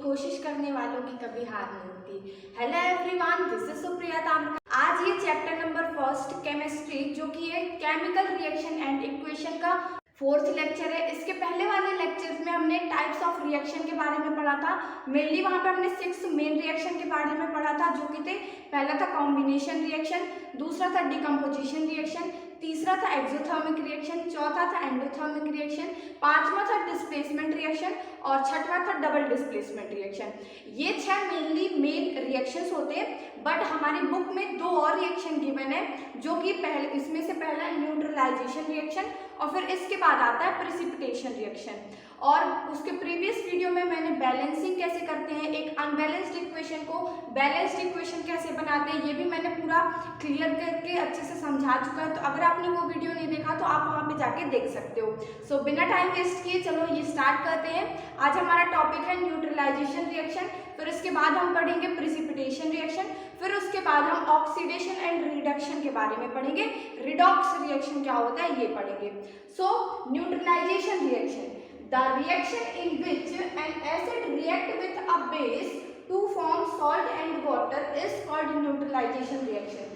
कोशिश करने वालों की कभी हार नहीं होती। Hello everyone, this is Supriya Tamraka. आज ये चैप्टर नंबर फर्स्ट केमिस्ट्री, जो कि है केमिकल रिएक्शन एंड इक्वेशन का फोर्थ लेक्चर है। इसके पहले वाले लेक्चर्स में हमने टाइप्स ऑफ रिएक्शन के बारे में पढ़ा था। मेनली वहाँ पे हमने 6 मेन रिएक्शन के बारे में पढ़ा था, जो कि थे, पहला था कॉम्बिनेशन रिएक्शन, दूसरा था डिकम्पोजिशन रिएक्शन, तीसरा था एक्सोथर्मिक रिएक्शन, चौथा था एंडोथर्मिक रिएक्शन, पांचवा था डिस्प्लेसमेंट रिएक्शन और छठवां था डबल डिस्प्लेसमेंट रिएक्शन। ये 6 मेनली मेन रिएक्शंस होते हैं, बट हमारी बुक में 2 और रिएक्शन गिवन है, जो कि पहले इसमें से पहला न्यूट्रलाइजेशन रिएक्शन और फिर इसके बाद आता है प्रेसिपिटेशन रिएक्शन। और उसके प्रीवियस वीडियो में मैंने बैलेंसिंग कैसे करते हैं, एक अनबैलेंस्ड इक्वेशन को बैलेंस्ड इक्वेशन कैसे बनाते हैं, ये भी मैंने पूरा क्लियर करके अच्छे से समझा चुका है। तो अगर आपने वो वीडियो नहीं देखा तो आप वहाँ पे जाके देख सकते हो। सो बिना टाइम वेस्ट किए चलो ये स्टार्ट करते हैं। आज हमारा टॉपिक है न्यूट्रलाइजेशन रिएक्शन, फिर इसके बाद हम पढ़ेंगे प्रेसिपिटेशन रिएक्शन, फिर उसके बाद हम ऑक्सीडेशन एंड रिडक्शन के बारे में पढ़ेंगे, रिडॉक्स रिएक्शन क्या होता है ये पढ़ेंगे। So neutralisation reaction, the reaction in which an acid react with a base to form salt and water is called neutralization reaction.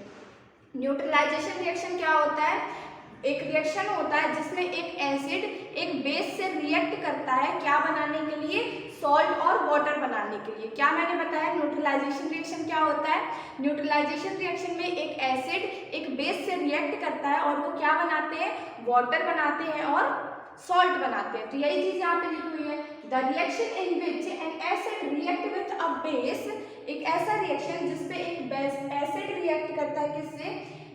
Neutralisation reaction क्या होता है? एक रिएक्शन होता है जिसमें एक एसिड एक बेस से रिएक्ट करता है, क्या बनाने के लिए? सॉल्ट और वाटर बनाने के लिए। क्या मैंने बताया न्यूट्रलाइजेशन रिएक्शन क्या होता है? न्यूट्रलाइजेशन रिएक्शन में एक एसिड एक बेस से रिएक्ट करता है और वो क्या बनाते हैं? वाटर बनाते हैं और सॉल्ट बनाते हैं। तो यही चीज यहाँ पे लिखी हुई है, the reaction in which N acid react with a base, एक ऐसा रिएक्शन जिसपे एक एसिड रिएक्ट करता है किससे?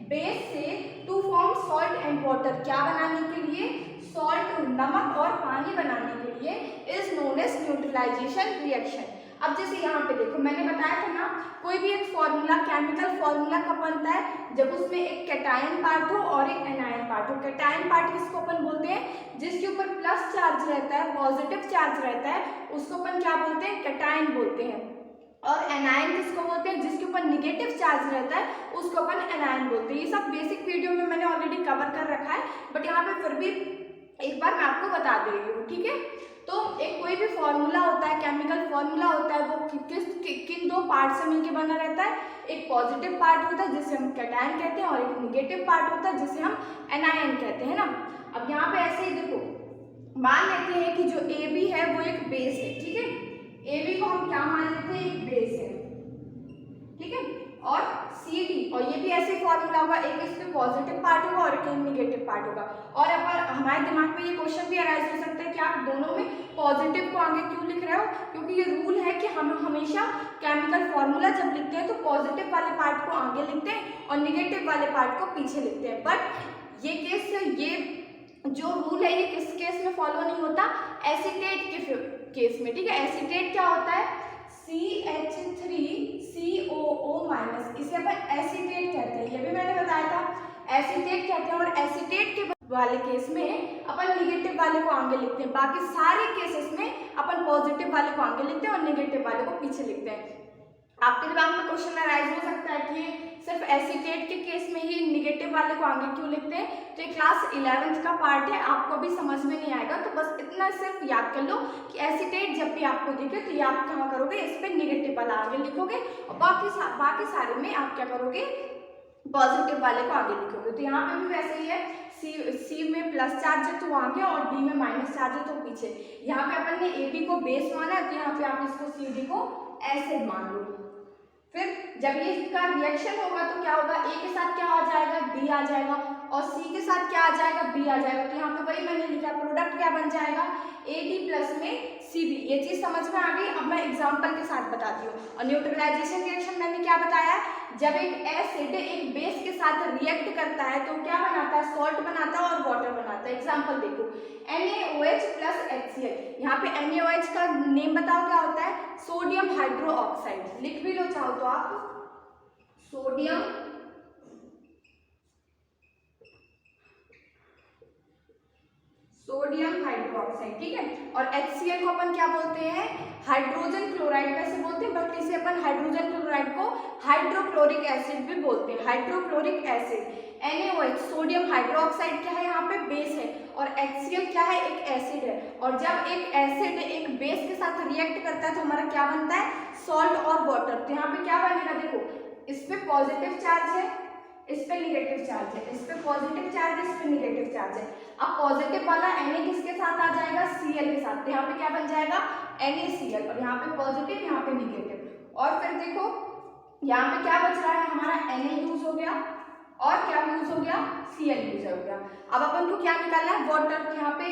बेस से, to form salt and water, क्या बनाने के लिए? सॉल्ट, नमक और पानी बनाने के लिए, is known as neutralisation reaction. अब जैसे यहाँ पे देखो, मैंने बताया था ना, कोई भी एक फॉर्मूला, केमिकल फॉर्मूला कब बनता है? जब उसमें एक कैटायन पार्ट हो और एक एनायन पार्ट हो। कैटायन पार्ट किसको अपन बोलते हैं? जिसके ऊपर प्लस चार्ज रहता है, पॉजिटिव चार्ज रहता है, उसको अपन क्या बोलते हैं? कैटायन बोलते हैं। और एनायन किसको बोलते हैं? जिसके ऊपर निगेटिव चार्ज रहता है, उसको अपन एनायन बोलते हैं। ये सब बेसिक वीडियो में मैंने ऑलरेडी कवर कर रखा है, बट यहाँ पे फिर भी एक बार मैं आपको बता दे रही हूँ, ठीक है? तो एक कोई भी फॉर्मूला होता है, केमिकल फॉर्मूला होता है, वो किन 2 पार्ट से मिलकर बना रहता है? एक पॉजिटिव पार्ट होता है जिसे हम कैटायन कहते हैं और एक निगेटिव पार्ट होता है जिसे हम एनायन कहते हैं ना। अब यहाँ पे ऐसे ही देखो, मान लेते हैं कि जो AB है वो एक बेस है, ठीक है? AB को हम क्या मान लेते हैं? एक बेस है, ठीक है? और CD, और ये भी ऐसे फॉर्मूला होगा, एक इसमें पॉजिटिव पार्ट होगा और एक निगेटिव पार्ट होगा। और अब हमारे दिमाग में ये क्वेश्चन भी अराइज हो सकता है कि आप दोनों में पॉजिटिव को आगे क्यों लिख रहे हो? क्योंकि ये रूल है कि हम हमेशा केमिकल फॉर्मूला जब लिखते हैं तो पॉजिटिव वाले पार्ट को आगे लिखते हैं और निगेटिव वाले पार्ट को पीछे लिखते हैं। बट ये जो रूल है ये किस केस में फॉलो नहीं होता? एसीटेट के केस में, ठीक है? एसीटेट क्या होता है? CH3COO-, इसे अपन एसीटेट कहते हैं, ये भी मैंने बताया था, एसीटेट कहते हैं। और एसीटेट के वाले केस में अपन निगेटिव वाले को आगे लिखते हैं, बाकी सारे केसेस में अपन पॉजिटिव वाले को आगे लिखते हैं और निगेटिव वाले को पीछे लिखते हैं। आपके दिमाग में क्वेश्चन अराइज हो सकता है कि ये सिर्फ एसीटेट के केस में ही निगेटिव वाले को आगे क्यों लिखते हैं? तो ये क्लास 11th का पार्ट है, आपको भी समझ में नहीं आएगा, तो बस इतना सिर्फ याद कर लो कि एसीटेट जब भी आपको दिखे तो ये आप क्या करोगे? इस पे निगेटिव वाला आगे लिखोगे और बाकी सारे में आप क्या करोगे? पॉजिटिव वाले को आगे लिखोगे। तो यहाँ पे भी वैसे ही है, सी में प्लस चार्ज है तो आगे और डी में माइनस चार्ज है तो पीछे। यहाँ पे अपन ने AB को बेस माना है तो यहाँ पे आप इसको CD को एसिड मान लो। फिर जब ये इसका रिएक्शन होगा तो क्या होगा? A के साथ क्या आ जाएगा? D आ जाएगा और C के साथ क्या आ जाएगा? B आ जाएगा। तो यहाँ पे वही मैंने लिखा, प्रोडक्ट क्या बन जाएगा? AD प्लस में CB। ये चीज समझ में आ गई? अब मैं एग्जांपल के साथ बताती हूँ। और न्यूट्रलाइजेशन रिएक्शन मैंने क्या बताया? जब एक एसिड एक बेस के साथ रिएक्ट करता है तो क्या बनाता है? सॉल्ट बनाता है और वाटर बनाता है। एग्जाम्पल देखो, NaOH प्लस HCl। यहाँ पे NaOH का नेम बताओ क्या होता है? Sodium hydro oxide. लिख भी लो चाहो तो आप, सोडियम हाइड्रोक्साइड, ठीक है। और HCl को अपन क्या बोलते हैं, हाइड्रोजन क्लोराइड वैसे बोलते हैं, बट इसे अपन हाइड्रोजन क्लोराइड को हाइड्रोक्लोरिक एसिड भी बोलते हैं, hydrochloric acid. NaOH sodium hydroxide क्या है, यहाँ पे बेस है, और HCl क्या है, एक एसिड है। और जब एक एसिड एक बेस के साथ रिएक्ट करता है तो हमारा क्या बनता है, सॉल्ट और वाटर। तो यहाँ पे क्या बनेगा, देखो इस पे पॉजिटिव चार्ज है, इस पे निगेटिव चार्ज है, इस पे पॉजिटिव चार्ज है, इस पे निगेटिव चार्ज है। अब पॉजिटिव वाला Na किसके साथ आ जाएगा, Cl के साथ, तो यहाँ पे क्या बन जाएगा, NaCl, और यहाँ पे पॉजिटिव, यहाँ पे निगेटिव। और फिर देखो यहाँ पे क्या बच रहा है, हमारा Na यूज हो गया और क्या यूज हो गया, Cl यूज हो गया। अब अपन को क्या निकालना है, वाटर। तो यहाँ पे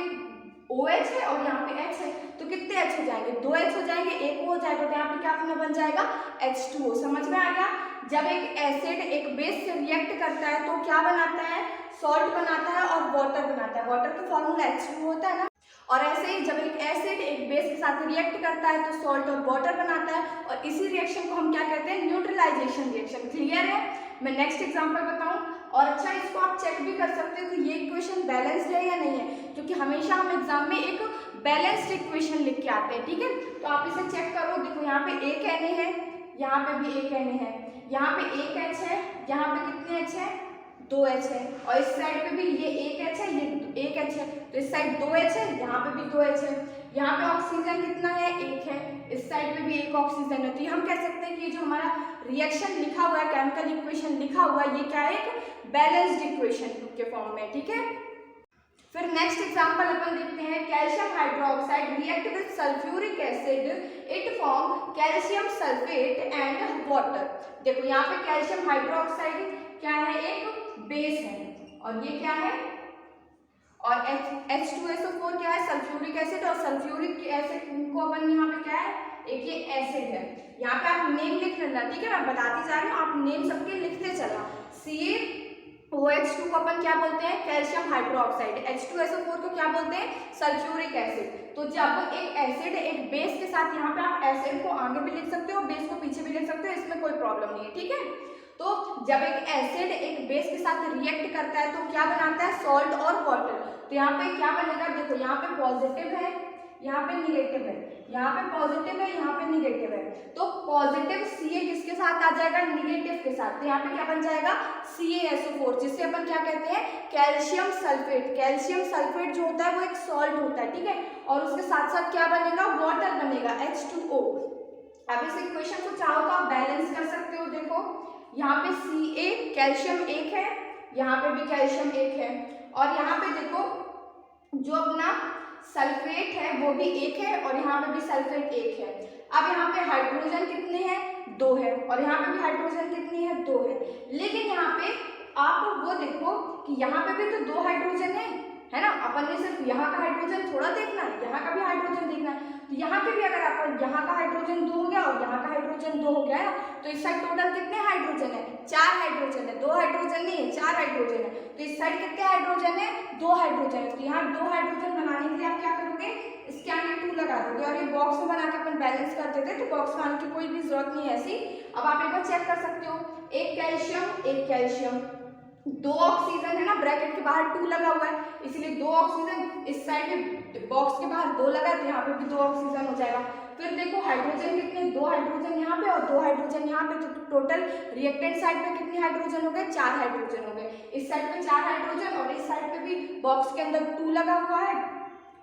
OH है और यहाँ पे H है, तो कितने H हो जाएंगे, 2 H हो जाएंगे, एक O हो जाएगा, तो यहाँ पे क्या अपना बन जाएगा, H2O। समझ में आ गया। जब एक एसिड एक बेस से रिएक्ट करता है तो क्या बनाता है, सॉल्ट बनाता है और वाटर बनाता है। वाटर का फॉर्मूला H2O होता है ना। और ऐसे ही जब एक एसिड एक बेस के साथ रिएक्ट करता है तो सॉल्ट और वाटर बनाता है, और इसी रिएक्शन को हम क्या कहते हैं, न्यूट्रलाइजेशन रिएक्शन। क्लियर है। मैं नेक्स्ट एग्जांपल बताऊं, और अच्छा इसको आप चेक भी कर सकते हो कि ये इक्वेशन बैलेंस्ड है या नहीं है, क्योंकि हमेशा हम एग्जाम में एक बैलेंस्ड इक्वेशन लिख के आते हैं, ठीक है। तो आप इसे चेक करो, देखो यहाँ पे एक Na है, यहाँ पे भी एक Na है, यहाँ पे एक H है, यहाँ पे कितने H है, 2 H है, और इस साइड पे भी ये एक H है, ये एक H है, तो इस साइड 2 H है, यहाँ पे भी 2 H है। यहाँ पे ऑक्सीजन कितना है, एक है, इस साइड पे भी एक ऑक्सीजन है। तो ये हम कह सकते हैं कि ये जो हमारा रिएक्शन लिखा हुआ है, केमिकल इक्वेशन लिखा हुआ है, ये क्या है, एक बैलेंस्ड इक्वेशन के फॉर्म में, ठीक है। फिर नेक्स्ट एग्जांपल अपन देखते हैं, calcium hydroxide react with sulphuric acid, it form calcium sulphate and water. देखो यहाँ पे कैल्शियम हाइड्रोक्साइड क्या है, एक बेस है, और ये क्या है, और H2SO4 क्या है, सल्फ्यूरिक एसिड, और सल्फ्यूरिक एसिड को अपन यहाँ पे क्या है, एक ये एसिड है। यहाँ पे आप नेम लिख लेना, ठीक है, मैं बताती जा रही हूँ, आप नेम सबके लिखते चला। CaOH2 को अपन क्या बोलते हैं, कैल्शियम हाइड्रोक्साइड। H2SO4 को क्या बोलते हैं, सल्फ्यूरिक एसिड। तो जब एक एसिड एक बेस के साथ, यहाँ पे आप एसिड को आगे भी लिख सकते हो, बेस को पीछे भी लिख सकते हो, इसमें कोई प्रॉब्लम नहीं है, ठीक है। तो जब एक एसिड एक बेस के साथ रिएक्ट करता है तो क्या बनाता है, सॉल्ट और वाटर। तो यहाँ पे क्या बनेगा, देखो यहाँ पे पॉजिटिव है, यहाँ पे निगेटिव है, यहाँ पे पॉजिटिव है, यहाँ पे निगेटिव है, तो पॉजिटिव Ca किसके साथ आ जाएगा, निगेटिव के साथ। तो यहाँ पे क्या बन जाएगा, CaSO4, जिसे अपन क्या कहते हैं, कैल्शियम सल्फेट। कैल्शियम सल्फेट जो होता है वो एक सॉल्ट होता है, ठीक है, और उसके साथ साथ क्या बनेगा, वाटर बनेगा, H2O। अब इस इक्वेशन को चाहो तो आप बैलेंस कर सकते हो। देखो यहाँ पे Ca कैल्शियम एक है, यहाँ पे भी कैल्शियम एक है, और यहाँ पे देखो जो अपना सल्फेट है वो भी एक है, और यहाँ पे भी सल्फेट एक है। अब यहाँ पे हाइड्रोजन कितने हैं, 2 है, और यहाँ पे भी हाइड्रोजन कितनी है, 2 है। लेकिन यहाँ पे आप वो देखो कि यहाँ पे भी तो 2 हाइड्रोजन है ना। अपन ने सिर्फ यहाँ का हाइड्रोजन थोड़ा देखना है, यहाँ का भी हाइड्रोजन देखना है। तो यहाँ के भी अगर अपन यहाँ का हाइड्रोजन 2 हो गया और यहाँ का हाइड्रोजन 2 हो गया है, तो इस साइड टोटल कितने हाइड्रोजन है, 4 हाइड्रोजन है, 2 हाइड्रोजन नहीं है, 4 हाइड्रोजन है। तो इस साइड कितने हाइड्रोजन है, 2 हाइड्रोजन है। तो यहाँ 2 हाइड्रोजन बनाने के लिए आप क्या करोगे, इसके आगे 2 लगा दोगे, और ये बॉक्स में बना के अपन बैलेंस कर देते, तो बॉक्स में आने की कोई भी जरूरत नहीं है ऐसी। अब आप एक बार चेक कर सकते हो, एक कैल्शियम 2 ऑक्सीजन है ना, ब्रैकेट के बाहर 2 लगा हुआ है, इसलिए 2 ऑक्सीजन, इस साइड में बॉक्स के बाहर 2 लगा, तो यहाँ पे भी 2 ऑक्सीजन हो जाएगा। फिर देखो हाइड्रोजन कितने, 2 हाइड्रोजन यहाँ पे और 2 हाइड्रोजन यहाँ पे, तो टोटल रिएक्टेंट साइड पे कितने हाइड्रोजन हो गए, 4 हाइड्रोजन हो गए। इस साइड पे 4 हाइड्रोजन, और इस साइड पे भी बॉक्स के अंदर 2 लगा हुआ है,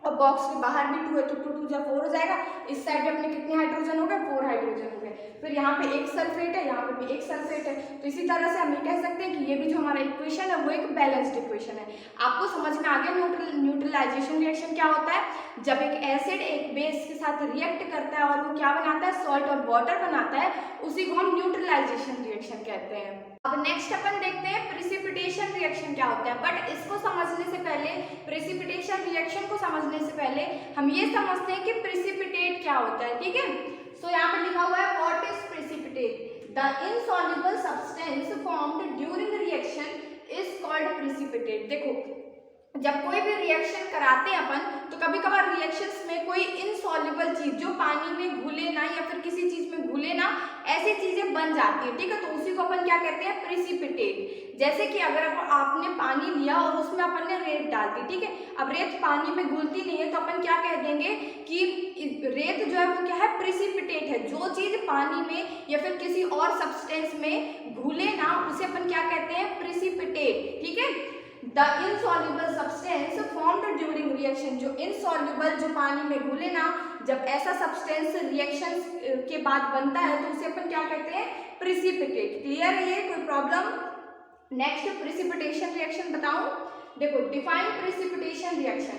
और बॉक्स के बाहर भी 2 है, तो 2 2 4 हो जाएगा। इस साइड पे अपने कितने हाइड्रोजन हो गए, 4 हाइड्रोजन हो गए। फिर यहाँ पे एक सल्फेट है, यहाँ पे भी एक सल्फेट है। तो इसी तरह से हम ये कह सकते हैं कि ये भी जो हमारा इक्वेशन है वो एक बैलेंस्ड इक्वेशन है। आपको समझ में आ गया न्यूट्रलाइजेशन रिएक्शन क्या होता है, जब एक एसिड एक बेस के साथ रिएक्ट करता है और वो क्या बनाता है, सॉल्ट और वाटर बनाता है, उसी को हम न्यूट्रलाइजेशन रिएक्शन कहते हैं। अब नेक्स्ट अपन देखते हैं प्रेसिपिटेशन रिएक्शन क्या होता है। बट इसको समझने से पहले, प्रेसिपिटेशन रिएक्शन को समझने से पहले हम ये समझते हैं कि प्रेसिपिटेट क्या होता है, ठीक है। सो यहाँ पे लिखा हुआ है, what is precipitate, the insoluble substance formed during reaction is called precipitate. देखो जब कोई भी रिएक्शन कराते हैं अपन, तो कभी कभार रिएक्शंस में कोई इनसॉल्युबल चीज जो पानी में घुले ना या फिर किसी चीज में घुले ना, ऐसी चीजें बन जाती है, ठीक है। तो उसी को अपन क्या कहते हैं, प्रिसिपिटेट। जैसे कि अगर आपने पानी लिया और उसमें अपन ने रेत डाल दी, ठीक है। अब रेत पानी में घुलती नहीं है, तो अपन क्या कह देंगे कि रेत जो है वो क्या है, प्रिसिपिटेट है। जो चीज पानी में या फिर किसी और सब्सटेंस में घुले ना, उसे अपन क्या कहते हैं, प्रिसिपिटेट, ठीक है। The insoluble substance formed during reaction, जो insoluble जो पानी में घुले ना, जब ऐसा सब्सटेंस रिएक्शन के बाद बनता है तो उसे अपन क्या कहते हैं, प्रिसिपिटेट। क्लियर है ये, कोई प्रॉब्लम? नेक्स्ट प्रिसिपिटेशन रिएक्शन बताऊं, देखो define precipitation reaction.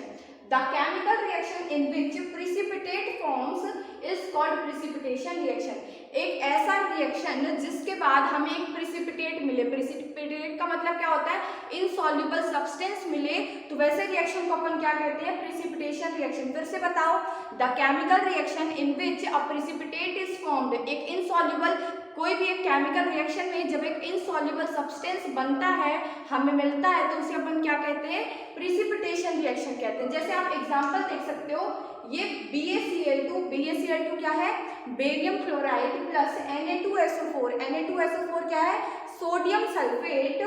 The chemical reaction in which precipitate forms is called precipitation reaction. एक ऐसा रिएक्शन जिसके बाद हमें एक प्रिसिपिटेट मिले, प्रिसिपिटेट का मतलब क्या होता है, इनसॉल्युबल सब्सटेंस मिले, तो वैसे रिएक्शन को अपन क्या कहते हैं, प्रिसिपिटेशन रिएक्शन। फिर से बताओ, the chemical reaction in which a precipitate is formed, एक इनसॉल्युबल, कोई भी एक केमिकल रिएक्शन में जब एक इनसॉल्युबल सब्सटेंस बनता है, हमें मिलता है, तो उसे अपन क्या कहते हैं, प्रिसिपिटेशन रिएक्शन कहते हैं। जैसे आप एग्जांपल देख सकते हो, ये BaCl2, BaCl2 क्या है, barium chloride plus Na2SO4, Na2SO4 क्या है, सोडियम सल्फेट।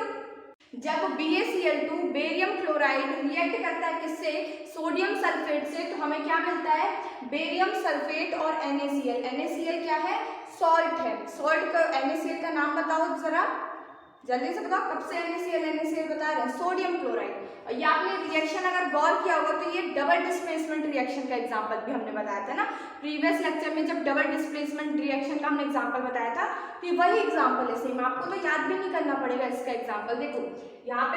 जब BaCl2 बेरियम क्लोराइड रिएक्ट करता है किससे, सोडियम सल्फेट से, तो हमें क्या मिलता है, बेरियम सल्फेट और NaCl। NaCl क्या है, सॉल्ट है। सॉल्ट का, NaCl का नाम बताओ जरा, जल्दी से बताओ, कब से NaCl बता रहे हैं, सोडियम क्लोराइड। और ये आपने रिएक्शन अगर गौर किया होगा तो ये डबल डिस्प्लेसमेंट रिएक्शन का एग्जांपल भी हमने बताया था ना प्रीवियस लेक्चर में, जब डबल डिस्प्लेसमेंट रिएक्शन का हमने एग्जांपल बताया था, तो ये वही एग्जांपल है सेम। आपको तो याद भी नहीं करना पड़ेगा इसका एग्जांपल। देखो यहाँ पे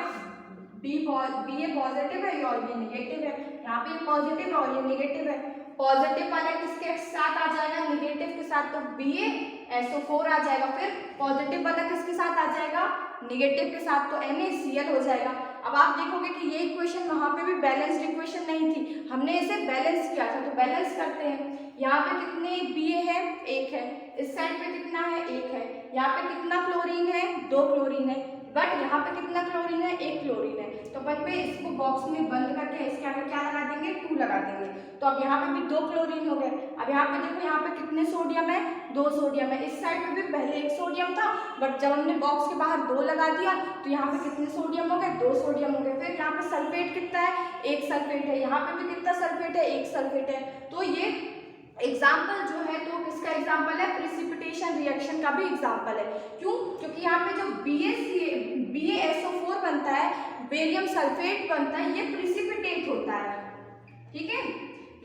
Ba पॉजिटिव है और ये निगेटिव है, यहाँ पे पॉजिटिव है और ये निगेटिव है। पॉजिटिव वाला किसके साथ आ जाएगा, निगेटिव के साथ, तो BaSO4 आ जाएगा। फिर पॉजिटिव वाला किसके साथ आ जाएगा, निगेटिव के साथ, तो NaCl हो जाएगा। अब आप देखोगे कि ये इक्वेशन वहां पे भी बैलेंस्ड इक्वेशन नहीं थी, हमने इसे बैलेंस किया था, तो बैलेंस करते हैं। यहाँ पे कितने Ba है, 1 है, इस साइड पे कितना है, 1 है। यहाँ पे कितना क्लोरीन है, 2 क्लोरीन है, बट यहाँ पे कितना क्लोरीन है, 1 क्लोरीन है। तो अपन पे इसको बॉक्स में बंद करके इसके आगे क्या लगा देंगे, 2 लगा देंगे। तो अब यहाँ पे भी 2 क्लोरीन हो गए। अब यहाँ पे देखो, यहाँ पे कितने सोडियम है, 2 सोडियम है। इस साइड पे भी पहले 1 सोडियम था, बट जब हमने बॉक्स के बाहर 2 लगा दिया, तो यहाँ पे कितने सोडियम हो गए, 2 सोडियम हो गए। फिर यहाँ पे सल्फेट कितना है, 1 सल्फेट है। यहाँ पे भी कितना सल्फेट है, 1 सल्फेट है। तो ये एग्जाम्पल जो है, तो किसका एग्जाम्पल है, प्रिसिपिटेशन रिएक्शन का भी एग्जाम्पल है। क्यों, क्योंकि यहाँ पे जो BaSO4 बनता है, बेरियम सल्फेट बनता है, ये प्रिसिपिटेट होता है, ठीक है।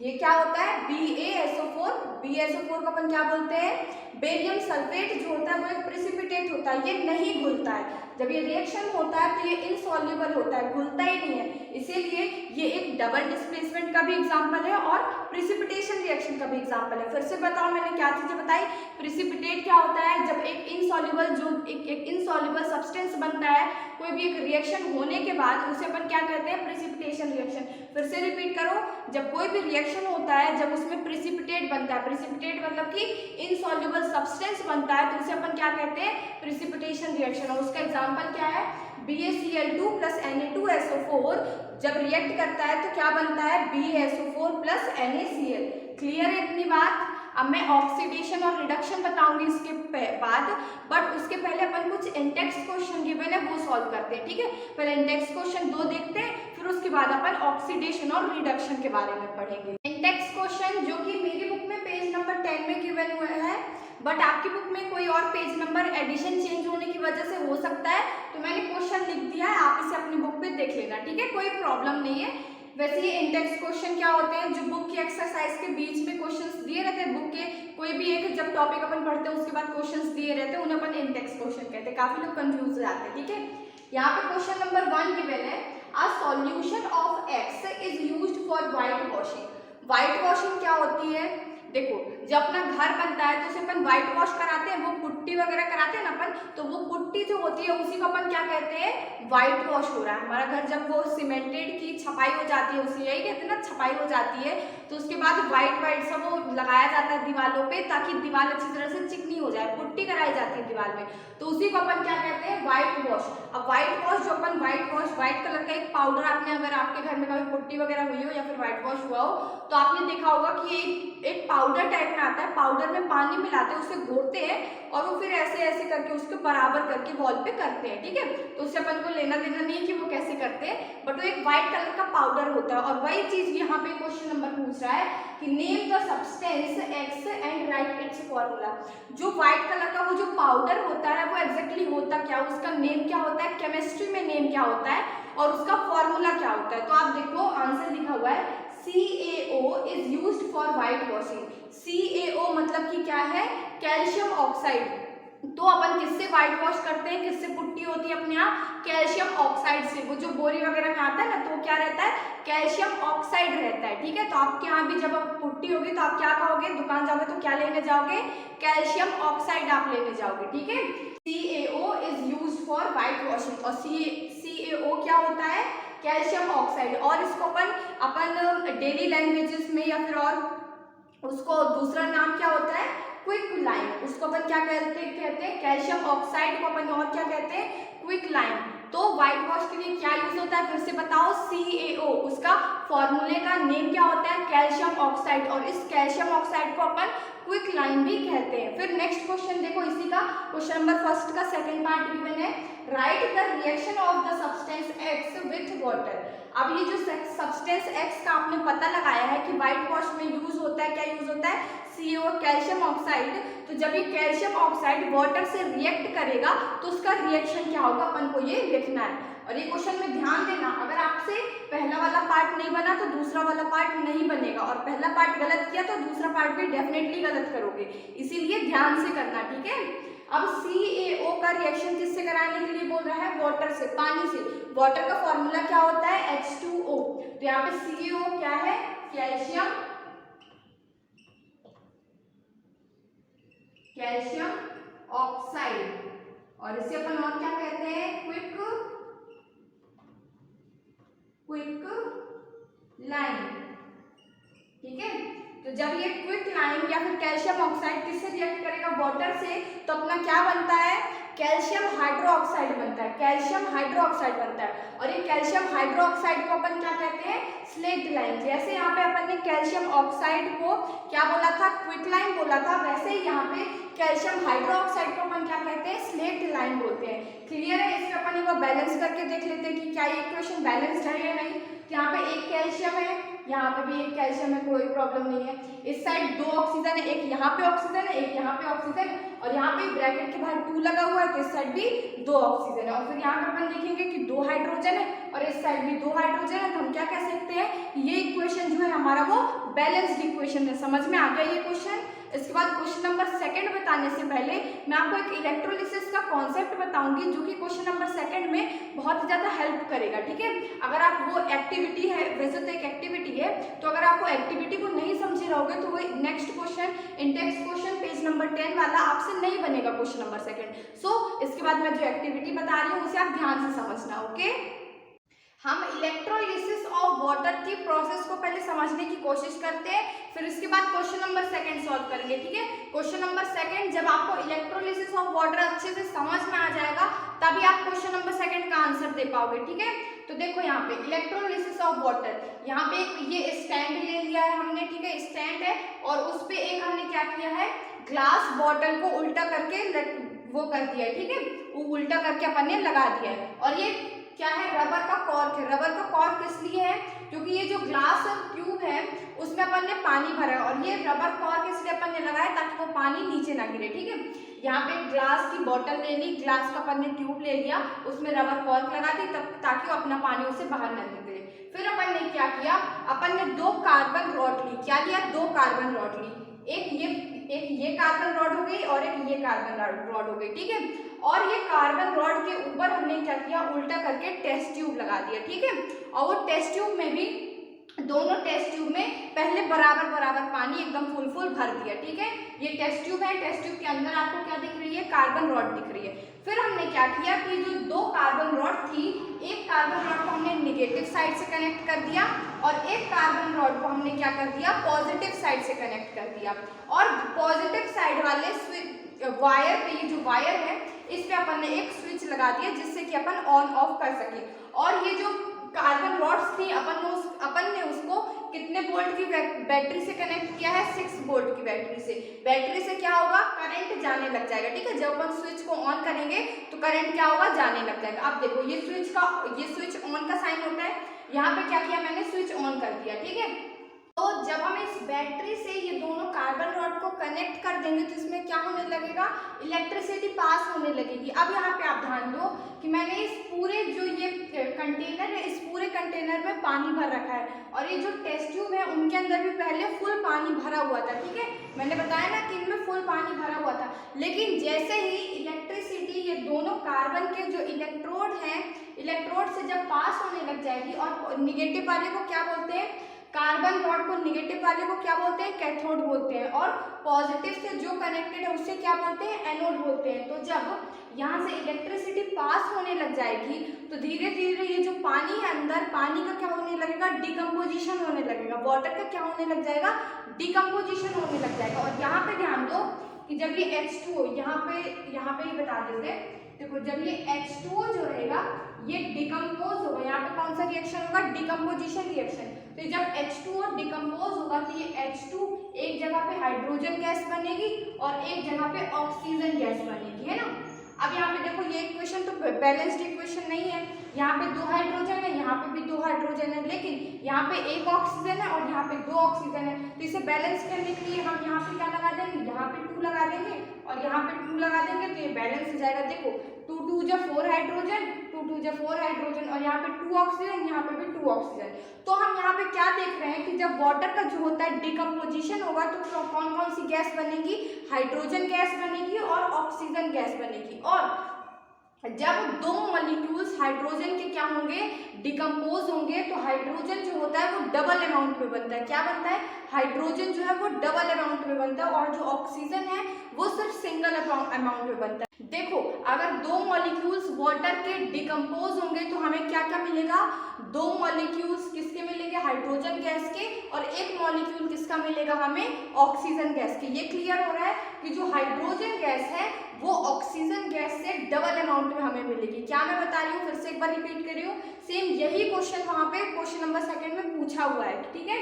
ये क्या होता है, BaSO4 को अपन क्या बोलते हैं, बेरियम सल्फेट जो होता है वो एक प्रिसिपिटेट होता है, ये नहीं घुलता है। जब ये रिएक्शन होता है तो ये इनसॉल्युबल होता है, घुलता ही नहीं है, इसीलिए ये एक डबल डिस्प्लेसमेंट का भी एग्जांपल है और प्रिसिपिटेशन रिएक्शन का भी एग्जांपल है। फिर से बताओ, मैंने क्या चीजें बताई। प्रिसिपिटेट क्या होता है, जब एक इनसॉल्युबल, जो एक इनसॉल्युबल सब्सटेंस बनता है, कोई भी एक रिएक्शन होने के बाद उसे अपन क्या कहते हैं, प्रिसिपिटेशन रिएक्शन। फिर से रिपीट करो, जब कोई भी रिएक्शन होता है, जब उसमें प्रिसिपिटेट बनता है, प्रिसिपिटेट मतलब कि इनसॉल्युबल सब्सटेंस बनता है, तो उसे अपन क्या कहते हैं, प्रिसिपिटेशन रिएक्शन। और उसका एग्जांपल क्या है, BaCl2 प्लस Na2SO4 जब रिएक्ट करता है तो क्या बनता है, BaSO4 प्लस NaCl। क्लियर है इतनी बात। अब मैं ऑक्सीडेशन और रिडक्शन बताऊंगी इसके बाद, बट उसके पहले अपन कुछ इंडेक्स क्वेश्चन गिवन है वो सॉल्व करते हैं, ठीक है। पहले इंडेक्स क्वेश्चन 2 देखते हैं, फिर उसके बाद अपन ऑक्सीडेशन और रिडक्शन के बारे में पढ़ेंगे। इंडेक्स क्वेश्चन जो कि मेरी बुक में पेज नंबर 10 में गिवन हुआ है, बट आपकी बुक में कोई और पेज नंबर एडिशन चेंज होने की वजह से हो सकता है, तो मैंने क्वेश्चन लिख दिया है, आप इसे अपनी बुक पे देख लेना, ठीक है, कोई प्रॉब्लम नहीं है। वैसे ये इंडेक्स क्वेश्चन क्या होते हैं, जो बुक की एक्सरसाइज के बीच में क्वेश्चंस दिए रहते हैं, बुक के कोई भी एक जब टॉपिक अपन पढ़ते हैं उसके बाद क्वेश्चंस दिए रहते हैं, उन्हें अपन इंडेक्स क्वेश्चन कहते हैं। काफी लोग कंफ्यूज हो जाते हैं, ठीक है। यहाँ पे क्वेश्चन नंबर 1 गिवन है, a solution of X is used for white washing. White washing क्या होती है, देखो जब अपना घर बनता है तो उसे अपन व्हाइट वॉश कराते हैं, वो पुट्टी वगैरह कराते हैं ना अपन, तो वो पुट्टी जो होती है उसी को अपन क्या कहते हैं, व्हाइट वॉश हो रहा है। हमारा घर जब वो सीमेंटेड की छपाई हो जाती है, उसे यही कहते हैं ना, छपाई हो जाती है, तो उसके बाद व्हाइट सब वो लगाया जाता है दीवारों पे ताकि दीवार अच्छी तरह से चिकनी हो जाए, पुट्टी कराई जाती है दीवार में, तो उसी को अपन क्या कहते हैं, व्हाइट वॉश। अब व्हाइट वॉश जो अपन व्हाइट कलर का एक पाउडर, आपने अगर आपके घर में कभी पुट्टी वगैरह हुई हो या फिर व्हाइट वॉश हुआ हो तो आपने देखा होगा कि एक पाउडर टाइप में आता है, पाउडर में पानी मिलाते हैं, उसे घोरते हैं और वो फिर ऐसे ऐसे करके उसको बराबर करके वॉल पे करते हैं, ठीक है। तो उससे अपन को लेना देना नहीं है कि वो कैसे करते हैं, बट वो एक व्हाइट कलर का पाउडर होता है। और वही चीज यहाँ पे क्वेश्चन नंबर पूछ रहा है कि name the substance x and right it's formula. जो व्हाइट कलर का वो जो पाउडर होता है वो एग्जैक्टली होता क्या, उसका नेम क्या होता है, केमिस्ट्री में नेम क्या होता है और उसका फॉर्मूला क्या होता है। तो आप देखो आंसर लिखा हुआ है CaO is used for white washing। CaO मतलब कि क्या है, कैल्शियम ऑक्साइड। तो अपन किससे व्हाइट वॉश करते हैं, किससे पुट्टी होती है अपने यहाँ, कैल्शियम ऑक्साइड से। वो जो बोरी वगैरह में आता है ना, तो वो क्या रहता है, कैल्शियम ऑक्साइड रहता है, ठीक है। तो आपके यहाँ भी जब पुट्टी होगी तो आप क्या कहोगे, दुकान जाओगे तो क्या लेने जाओगे, कैल्शियम ऑक्साइड आप लेने जाओगे, ठीक है। CaO is used for white washing और CaO क्या होता है, कैल्शियम ऑक्साइड। और इसको अपन डेली लैंग्वेजेस में या फिर और उसको दूसरा नाम क्या होता है, क्विक लाइम। उसको अपन क्या कहते हैं कैल्शियम ऑक्साइड को अपन और क्या कहते हैं, क्विक लाइम। तो व्हाइट वॉश के लिए क्या यूज होता है, फिर से बताओ, CaO। उसका फॉर्मूले का नेम क्या होता है, कैल्शियम ऑक्साइड, और इस कैल्शियम ऑक्साइड को अपन क्विक लाइम भी कहते हैं। फिर नेक्स्ट क्वेश्चन देखो, इसी का क्वेश्चन नंबर फर्स्ट का सेकंड पार्ट गिवन है, right the reaction of the substance X with water. अब ये जो सब्सटेंस X का आपने पता लगाया है कि व्हाइट वॉश में यूज होता है, क्या यूज होता है, CO कैल्शियम ऑक्साइड। तो जब ये कैल्शियम ऑक्साइड वाटर से रिएक्ट करेगा तो उसका रिएक्शन क्या होगा, अपन को ये लिखना है। और ये क्वेश्चन में ध्यान देना, अगर आपसे पहला वाला पार्ट नहीं बना तो दूसरा वाला पार्ट नहीं बनेगा, और पहला पार्ट गलत किया तो दूसरा पार्ट भी डेफिनेटली गलत करोगे, इसीलिए ध्यान से करना, ठीक है। अब CaO का रिएक्शन किससे कराने के लिए बोल रहा है, वाटर से, पानी से। वाटर का फॉर्मूला क्या होता है, H2O। तो यहाँ पे CaO क्या है, कैल्शियम ऑक्साइड, और इसे अपन और क्या कहते हैं, क्विक लाइम, ठीक है। तो जब ये क्विक लाइम या फिर कैल्शियम ऑक्साइड किससे रिएक्ट करेगा, वाटर से, तो अपना क्या बनता है, कैल्शियम हाइड्रोक्साइड बनता है, कैल्शियम हाइड्रोक्साइड बनता है। और ये कैल्शियम हाइड्रोक्साइड को अपन क्या कहते हैं, स्लेक्ट लाइम। जैसे यहाँ पे अपन ने कैल्शियम ऑक्साइड को क्या बोला था, क्विक लाइम बोला था, वैसे ही यहाँ पे कैल्शियम हाइड्रोक्साइड को अपन क्या कहते हैं, स्लेक्ट लाइम बोलते हैं। क्लियर है, इसमें अपन एक बार बैलेंस करके देख लेते हैं कि क्या ये इक्वेशन बैलेंस्ड है या नहीं। तो यहाँ पे एक कैल्शियम है, यहाँ पे भी एक कैल्शियम है, कोई प्रॉब्लम नहीं है। इस साइड 2 ऑक्सीजन है, एक यहाँ पे ऑक्सीजन है, एक यहाँ पे ऑक्सीजन, और यहाँ पे ब्रैकेट के बाहर 2 लगा हुआ है, तो इस साइड भी 2 ऑक्सीजन है। और फिर यहाँ पे अपन देखेंगे कि 2 हाइड्रोजन है और इस साइड भी 2 हाइड्रोजन है, तो हम क्या कह सकते हैं, ये इक्वेशन जो है हमारा वो बैलेंस्ड इक्वेशन है। समझ में आ गया ये क्वेश्चन। इसके बाद क्वेश्चन नंबर सेकंड बताने से पहले मैं आपको एक इलेक्ट्रोलिसिस का कॉन्सेप्ट बताऊंगी जो कि क्वेश्चन नंबर सेकंड में बहुत ज्यादा हेल्प करेगा, ठीक है। अगर आप वो एक्टिविटी है, वैसे तो एक एक्टिविटी है, तो अगर आप वो एक्टिविटी को नहीं समझे रहोगे तो वो next question, index question page number 10 वाला आपसे नहीं बनेगा क्वेश्चन नंबर सेकंड। सो इसके बाद मैं जो एक्टिविटी बता रही हूँ उसे आप ध्यान से समझना, ओके। हम इलेक्ट्रोलिसिस ऑफ वाटर की प्रोसेस को पहले समझने की कोशिश करते हैं, फिर इसके बाद क्वेश्चन नंबर सेकंड सॉल्व करेंगे, ठीक है। क्वेश्चन नंबर सेकंड, जब आपको इलेक्ट्रोलिसिस ऑफ वाटर अच्छे से समझ में आ जाएगा तभी आप क्वेश्चन नंबर सेकंड का आंसर दे पाओगे, ठीक है। तो देखो यहाँ पे इलेक्ट्रोलिसिस ऑफ वाटर, यहाँ पे ये स्टैंड ले लिया है हमने, ठीक है, स्टैंड है, और उस पे एक हमने क्या किया है, ग्लास बॉटल को उल्टा करके वो कर दिया है, ठीक है, वो उल्टा करके अपन ने लगा दिया है। और ये क्या है, रबर का कॉर्क है। रबर का कॉर्क किस लिए है, क्योंकि ये जो ग्लास ट्यूब है उसमें अपन ने पानी भरा है, और ये रबर कॉर्क इसलिए अपन ने लगाया ताकि वो पानी नीचे ना गिरे, ठीक है। यहाँ पे ग्लास की बोतल ले ली, ग्लास का अपन ने ट्यूब ले लिया, उसमें रबर कॉर्क लगा दी तब ताकि वो अपना पानी उससे बाहर न निकले। फिर अपन ने क्या किया, अपन ने 2 कार्बन रॉड ली, क्या लिया, 2 कार्बन रॉड ली, एक ये कार्बन रॉड हो गई और एक ये कार्बन रॉड हो गई, ठीक है। और ये कार्बन रॉड के ऊपर हमने क्या किया, उल्टा करके टेस्ट ट्यूब लगा दिया, ठीक है। और वो टेस्ट ट्यूब में भी, दोनों टेस्ट ट्यूब में पहले बराबर बराबर पानी एकदम फुल भर दिया, ठीक है। ये टेस्ट ट्यूब है, टेस्ट ट्यूब के अंदर आपको क्या दिख रही है, कार्बन रॉड दिख रही है। फिर हमने क्या किया कि जो 2 कार्बन रॉड थी निगेटिव साइड से कनेक्ट कर दिया और एक कार्बन रॉड को हमने क्या कर दिया, पॉजिटिव साइड से कनेक्ट कर दिया। और पॉजिटिव साइड वाले वायर पे, ये जो वायर है इस पे अपन ने एक स्विच लगा दिया जिससे कि अपन ऑन ऑफ कर सके। और ये जो कार्बन रॉड्स थी अपन ने उसको कितने वोल्ट की बैटरी से कनेक्ट किया है, 6 वोल्ट की बैटरी से। बैटरी से क्या होगा, करंट जाने लग जाएगा, ठीक है। जब अपन स्विच को ऑन करेंगे तो करंट क्या होगा, जाने लग जाएगा। अब देखो ये स्विच ऑन का साइन होता है, यहाँ पे क्या किया मैंने, स्विच ऑन कर दिया, ठीक है। तो जब हम इस बैटरी से ये दोनों कार्बन रॉड को कनेक्ट कर देंगे तो इसमें क्या होने लगेगा, इलेक्ट्रिसिटी पास होने लगेगी। अब यहाँ पे आप ध्यान दो कि मैंने इस पूरे जो ये कंटेनर है, इस पूरे कंटेनर में पानी भर रखा है और ये जो टेस्ट ट्यूब है उनके अंदर भी पहले फुल पानी भरा हुआ था, ठीक है। मैंने बताया ना कि इनमें फुल पानी भरा हुआ था, लेकिन जैसे ही इलेक्ट्रिसिटी ये दोनों कार्बन के जो इलेक्ट्रोड हैं, इलेक्ट्रोड से जब पास होने लग जाएगी, और निगेटिव वाले को क्या बोलते हैं, कार्बन रॉड को, निगेटिव वाले को क्या बोलते हैं, कैथोड बोलते हैं, और पॉजिटिव से जो कनेक्टेड है उससे क्या बोलते हैं, एनोड बोलते हैं। तो जब यहाँ से इलेक्ट्रिसिटी पास होने लग जाएगी तो धीरे धीरे ये जो पानी है अंदर, पानी का क्या होने लगेगा, डिकम्पोजिशन होने लगेगा, वाटर का क्या होने लग जाएगा, डिकम्पोजिशन होने लग जाएगा। और यहाँ पे ध्यान दो कि जब ये H2O, यहाँ पे ही बता देते, देखो जब ये H2O जो रहेगा ये डिकम्पोज होगा, यहाँ पे कौन सा रिएक्शन होगा, डिकम्पोजिशन रिएक्शन। तो जब H2O डिकम्पोज होगा तो ये H2 एक जगह पे हाइड्रोजन गैस बनेगी और एक जगह पे ऑक्सीजन गैस बनेगी, है ना। अब यहाँ पे देखो ये इक्वेशन तो बैलेंस्ड इक्वेशन नहीं है, यहाँ पे 2 हाइड्रोजन है, यहाँ पे भी 2 हाइड्रोजन है, लेकिन यहाँ पे 1 ऑक्सीजन है और यहाँ पे 2 ऑक्सीजन है। तो इसे बैलेंस करने के लिए हम यहाँ पे क्या लगा देंगे, यहाँ पे 2 लगा देंगे और यहाँ पे 2 लगा देंगे, तो ये बैलेंस हो जाएगा। देखो 2 2 जा 4 हाइड्रोजन, 2 2 जा 4 हाइड्रोजन और यहाँ पे 2 ऑक्सीजन, यहाँ पे भी 2 ऑक्सीजन। तो हम यहाँ पे क्या देख रहे हैं कि जब वाटर का जो होता है डिकम्पोजिशन होगा तो कौन कौन सी गैस बनेगी, हाइड्रोजन गैस बनेगी और ऑक्सीजन गैस बनेगी। और जब 2 मॉलिक्यूल्स हाइड्रोजन के क्या होंगे, डिकम्पोज होंगे, तो हाइड्रोजन जो होता है वो डबल अमाउंट में बनता है। क्या बनता है, हाइड्रोजन जो है वो डबल अमाउंट में बनता है और जो ऑक्सीजन है वो सिर्फ सिंगल अमाउंट में बनता है। देखो अगर 2 मॉलिक्यूल्स वाटर के डिकम्पोज होंगे तो हमें क्या क्या मिलेगा, 2 मॉलिक्यूल्स किसके मिलेंगे, हाइड्रोजन गैस के, और 1 मॉलिक्यूल किसका मिलेगा हमें, ऑक्सीजन गैस के। ये क्लियर हो रहा है कि जो हाइड्रोजन गैस है वो ऑक्सीजन गैस से डबल अमाउंट में हमें मिलेगी। क्या मैं बता रही हूँ, फिर से एक बार रिपीट कर रही हूँ, सेम यही क्वेश्चन वहां पे क्वेश्चन नंबर 2 में पूछा हुआ है, ठीक है,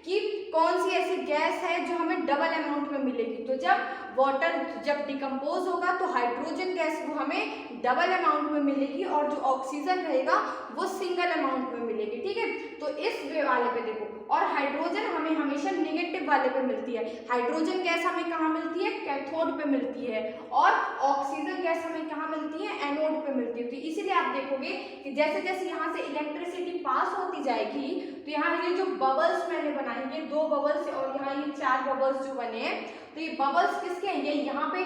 कि कौन सी ऐसी गैस है जो हमें डबल अमाउंट में मिलेगी। तो जब वाटर जब डिकम्पोज होगा तो हाइड्रोजन गैस वो हमें डबल अमाउंट में मिलेगी और जो ऑक्सीजन रहेगा वो सिंगल अमाउंट में मिलेगी, ठीक है। तो इस वाले पे देखो, और हाइड्रोजन हमें हमेशा निगेटिव वाले पे मिलती है। हाइड्रोजन गैस हमें कहाँ मिलती है, कैथोड पे मिलती है, और ऑक्सीजन गैस हमें कहाँ मिलती है, एनोड पे मिलती है। तो इसीलिए आप देखोगे कि जैसे जैसे यहाँ से इलेक्ट्रिसिटी पास होती जाएगी तो यहाँ ये जो बबल्स मैंने बनाए, ये 2 बबल्स और यहाँ ये 4 बबल्स जो बने हैं, तो ये बबल्स किसके हैं, ये यहाँ पे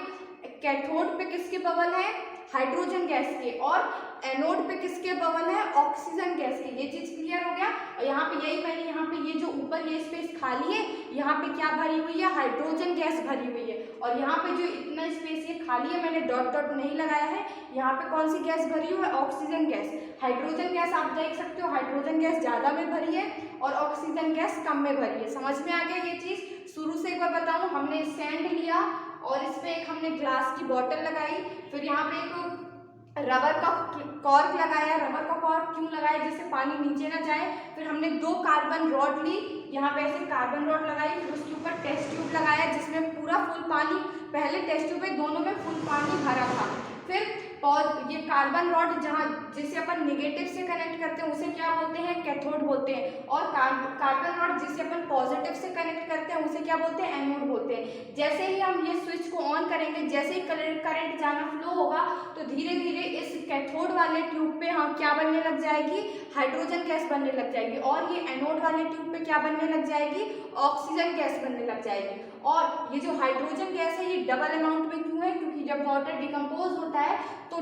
कैथोड पे किसके बबल है, हाइड्रोजन गैस के, और एनोड पे किसके बबल है, ऑक्सीजन गैस के। ये चीज क्लियर हो गया। और यहाँ पे यही मैंने यहाँ पे ये जो ऊपर ये स्पेस खाली है, यहाँ पे क्या भरी हुई है, हाइड्रोजन गैस भरी हुई है, और यहाँ पे जो इतना स्पेस ये खाली है मैंने डॉट डॉट नहीं लगाया है, यहाँ पे कौन सी गैस भरी हुई है, ऑक्सीजन गैस। हाइड्रोजन गैस आप देख सकते हो, हाइड्रोजन गैस ज्यादा में भरी है और ऑक्सीजन गैस कम में भरी है। समझ में आ गया ये चीज। शुरू से एक बार बताऊं, हमने सैंड लिया और इस पे एक हमने ग्लास की बोतल लगाई, फिर यहाँ पे एक रबर का कॉर्क लगाया। रबर का कॉर्क क्यों लगाया, जिससे पानी नीचे ना जाए। फिर हमने 2 कार्बन रॉड ली, यहाँ पे ऐसे कार्बन रॉड लगाई, फिर उसके ऊपर टेस्ट ट्यूब लगाया जिसमें पूरा फुल पानी, पहले टेस्ट ट्यूब में दोनों में फुल पानी भरा था। फिर ये कार्बन रॉड जहाँ जिसे अपन निगेटिव से कनेक्ट करते हैं उसे क्या बोलते हैं, कैथोड बोलते हैं, और कार्बन रॉड जिसे अपन पॉजिटिव से कनेक्ट करते हैं उसे क्या बोलते हैं, एनोड बोलते हैं। जैसे ही हम ये स्विच को ऑन करेंगे, जैसे ही करंट जाना फ्लो होगा तो धीरे धीरे इस कैथोड वाले ट्यूब पे हम क्या बनने लग जाएगी, हाइड्रोजन गैस बनने लग जाएगी, और ये एनोड वाले ट्यूब पे क्या बनने लग जाएगी, ऑक्सीजन गैस बनने लग जाएगी। और ये जो हाइड्रोजन गैस है ये डबल अमाउंट में क्यों है, क्योंकि जब वाटर डिकम्पोज होता है तो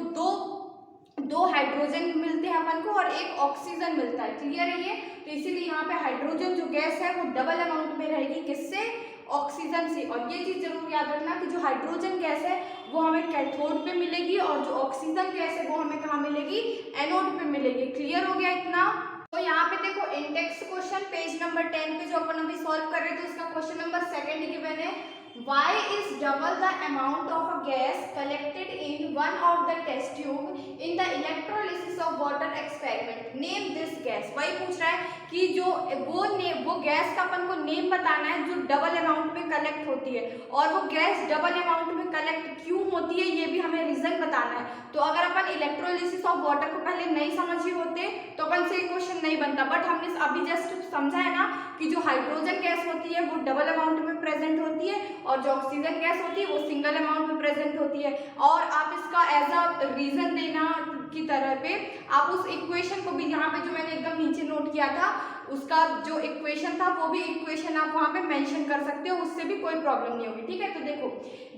दो हाइड्रोजन मिलते हैं अपन को और 1 ऑक्सीजन मिलता है। क्लियर है ये। तो इसीलिए यहाँ पे हाइड्रोजन जो गैस है वो डबल अमाउंट में रहेगी, किससे, ऑक्सीजन से। और ये चीज जरूर याद रखना कि जो हाइड्रोजन गैस है वो हमें कैथोड पे मिलेगी और जो ऑक्सीजन गैस है वो हमें कहाँ मिलेगी, एनोड पे मिलेगी। क्लियर हो गया इतना। तो यहाँ पे देखो इंडेक्स क्वेश्चन पेज नंबर 10 पे जो अपन अभी सॉल्व कर रहे थे उसका क्वेश्चन नंबर 2 गिवन है। Y is double the amount of a gas collected in one of the test tube in the electrolysis of water experiment. Name this gas. वही पूछ रहा है कि जो वो गैस का अपन को नेम बताना है जो डबल अमाउंट में कलेक्ट होती है, और वो गैस डबल अमाउंट में कलेक्ट क्यों होती है ये भी हमें रीजन बताना है। तो अगर अपन इलेक्ट्रोलिसिस ऑफ वाटर को पहले नहीं समझे होते तो अपन से क्वेश्चन नहीं बनता, बट हमने अभी जस्ट समझा है ना कि जो हाइड्रोजन गैस होती है वो डबल अमाउंट में प्रेजेंट होती है और जो ऑक्सीजन गैस होती है वो सिंगल अमाउंट में प्रेजेंट होती है। और आप इसका एज अ रीजन देना की तरह पे आप उस इक्वेशन को भी यहाँ पे जो मैंने एकदम नीचे नोट किया था उसका जो इक्वेशन था वो भी इक्वेशन आप वहाँ पे मेंशन कर सकते हो, उससे भी कोई प्रॉब्लम नहीं होगी। ठीक है, तो देखो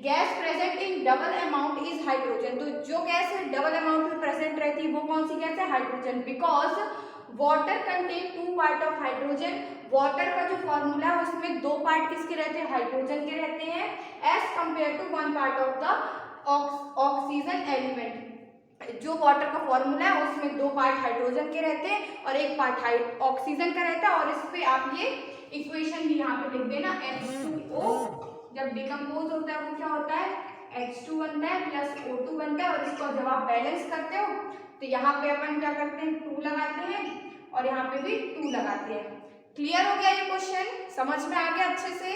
gas present in double amount is hydrogen. तो जो गैस डबल अमाउंट में प्रेजेंट रहती है वो कौन सी गैस है? Hydrogen. Because water contain 2 part of hydrogen. Water का जो फॉर्मूला है उसमें 2 पार्ट किसके रहते हैं? हाइड्रोजन के रहते हैं, as compare to 1 part of the oxygen element. जो वाटर का फॉर्मूला है उसमें 2 पार्ट हाइड्रोजन के रहते हैं और 1 पार्ट ऑक्सीजन का रहता है। और इस पे आप ये इक्वेशन भी यहाँ पे लिख देना, H2O जब डिकम्पोज होता है वो क्या होता है? H2 बनता है प्लस O2 बनता है। और इसको जब आप बैलेंस करते हो तो यहाँ पे अपन क्या करते हैं? 2 लगाते हैं और यहाँ पे भी 2 लगाते हैं। क्लियर हो गया ये क्वेश्चन? समझ में आ गया अच्छे से?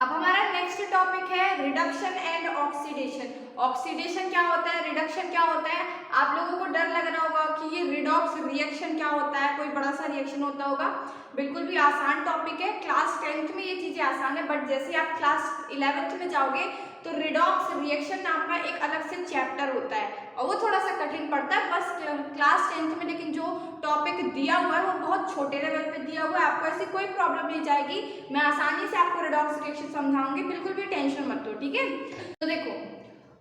अब हमारा नेक्स्ट टॉपिक है रिडक्शन एंड ऑक्सीडेशन। ऑक्सीडेशन क्या होता है, रिडक्शन क्या होता है? आप लोगों को डर लग रहा होगा कि ये रिडॉक्स रिएक्शन क्या होता है, कोई बड़ा सा रिएक्शन होता होगा। बिल्कुल भी आसान टॉपिक है, क्लास 10th में ये चीजें आसान है, बट जैसे आप क्लास 11th में जाओगे तो रिडॉक्स रिएक्शन नाम का एक अलग से चैप्टर होता है और वो थोड़ा सा कठिन पड़ता है। बस क्लास 10th में लेकिन जो टॉपिक दिया हुआ है वो बहुत छोटे लेवल पे दिया हुआ है, आपको ऐसी कोई प्रॉब्लम नहीं जाएगी। मैं आसानी से आपको रिडॉक्स रिएक्शन समझाऊंगी, बिल्कुल भी टेंशन मत लो। ठीक है, तो देखो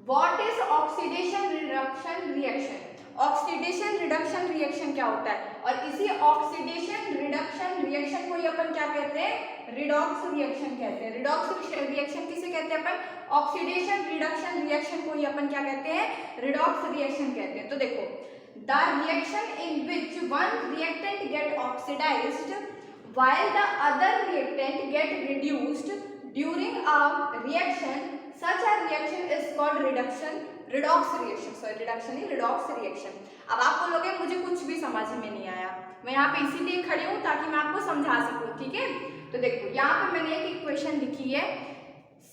what is oxidation reduction reaction. Oxidation reduction reaction क्या होता है? और इसी ऑक्सीडेशन रिडक्शन रिएक्शन को ही अपन क्या कहते हैं? रिडॉक्स रिएक्शन कहते हैं। रिडॉक्स रिएक्शन किसे कहते हैं अपन? ऑक्सीडेशन रिडक्शन रिएक्शन को ही अपन क्या कहते हैं? रिडॉक्स रिएक्शन कहते हैं। तो देखो the reaction in which one reactant get oxidised while the other reactant get reduced during a reaction, such a reaction is called redox reaction। Sorry reduction he, redox reaction. अब आप बोलोगे मुझे कुछ भी समझ में नहीं आया, मैं यहाँ पे इसीलिए खड़ी हूँ ताकि मैं आपको समझा सकूँ। ठीक है, तो देखो यहाँ पे मैंने एक इक्वेशन लिखी है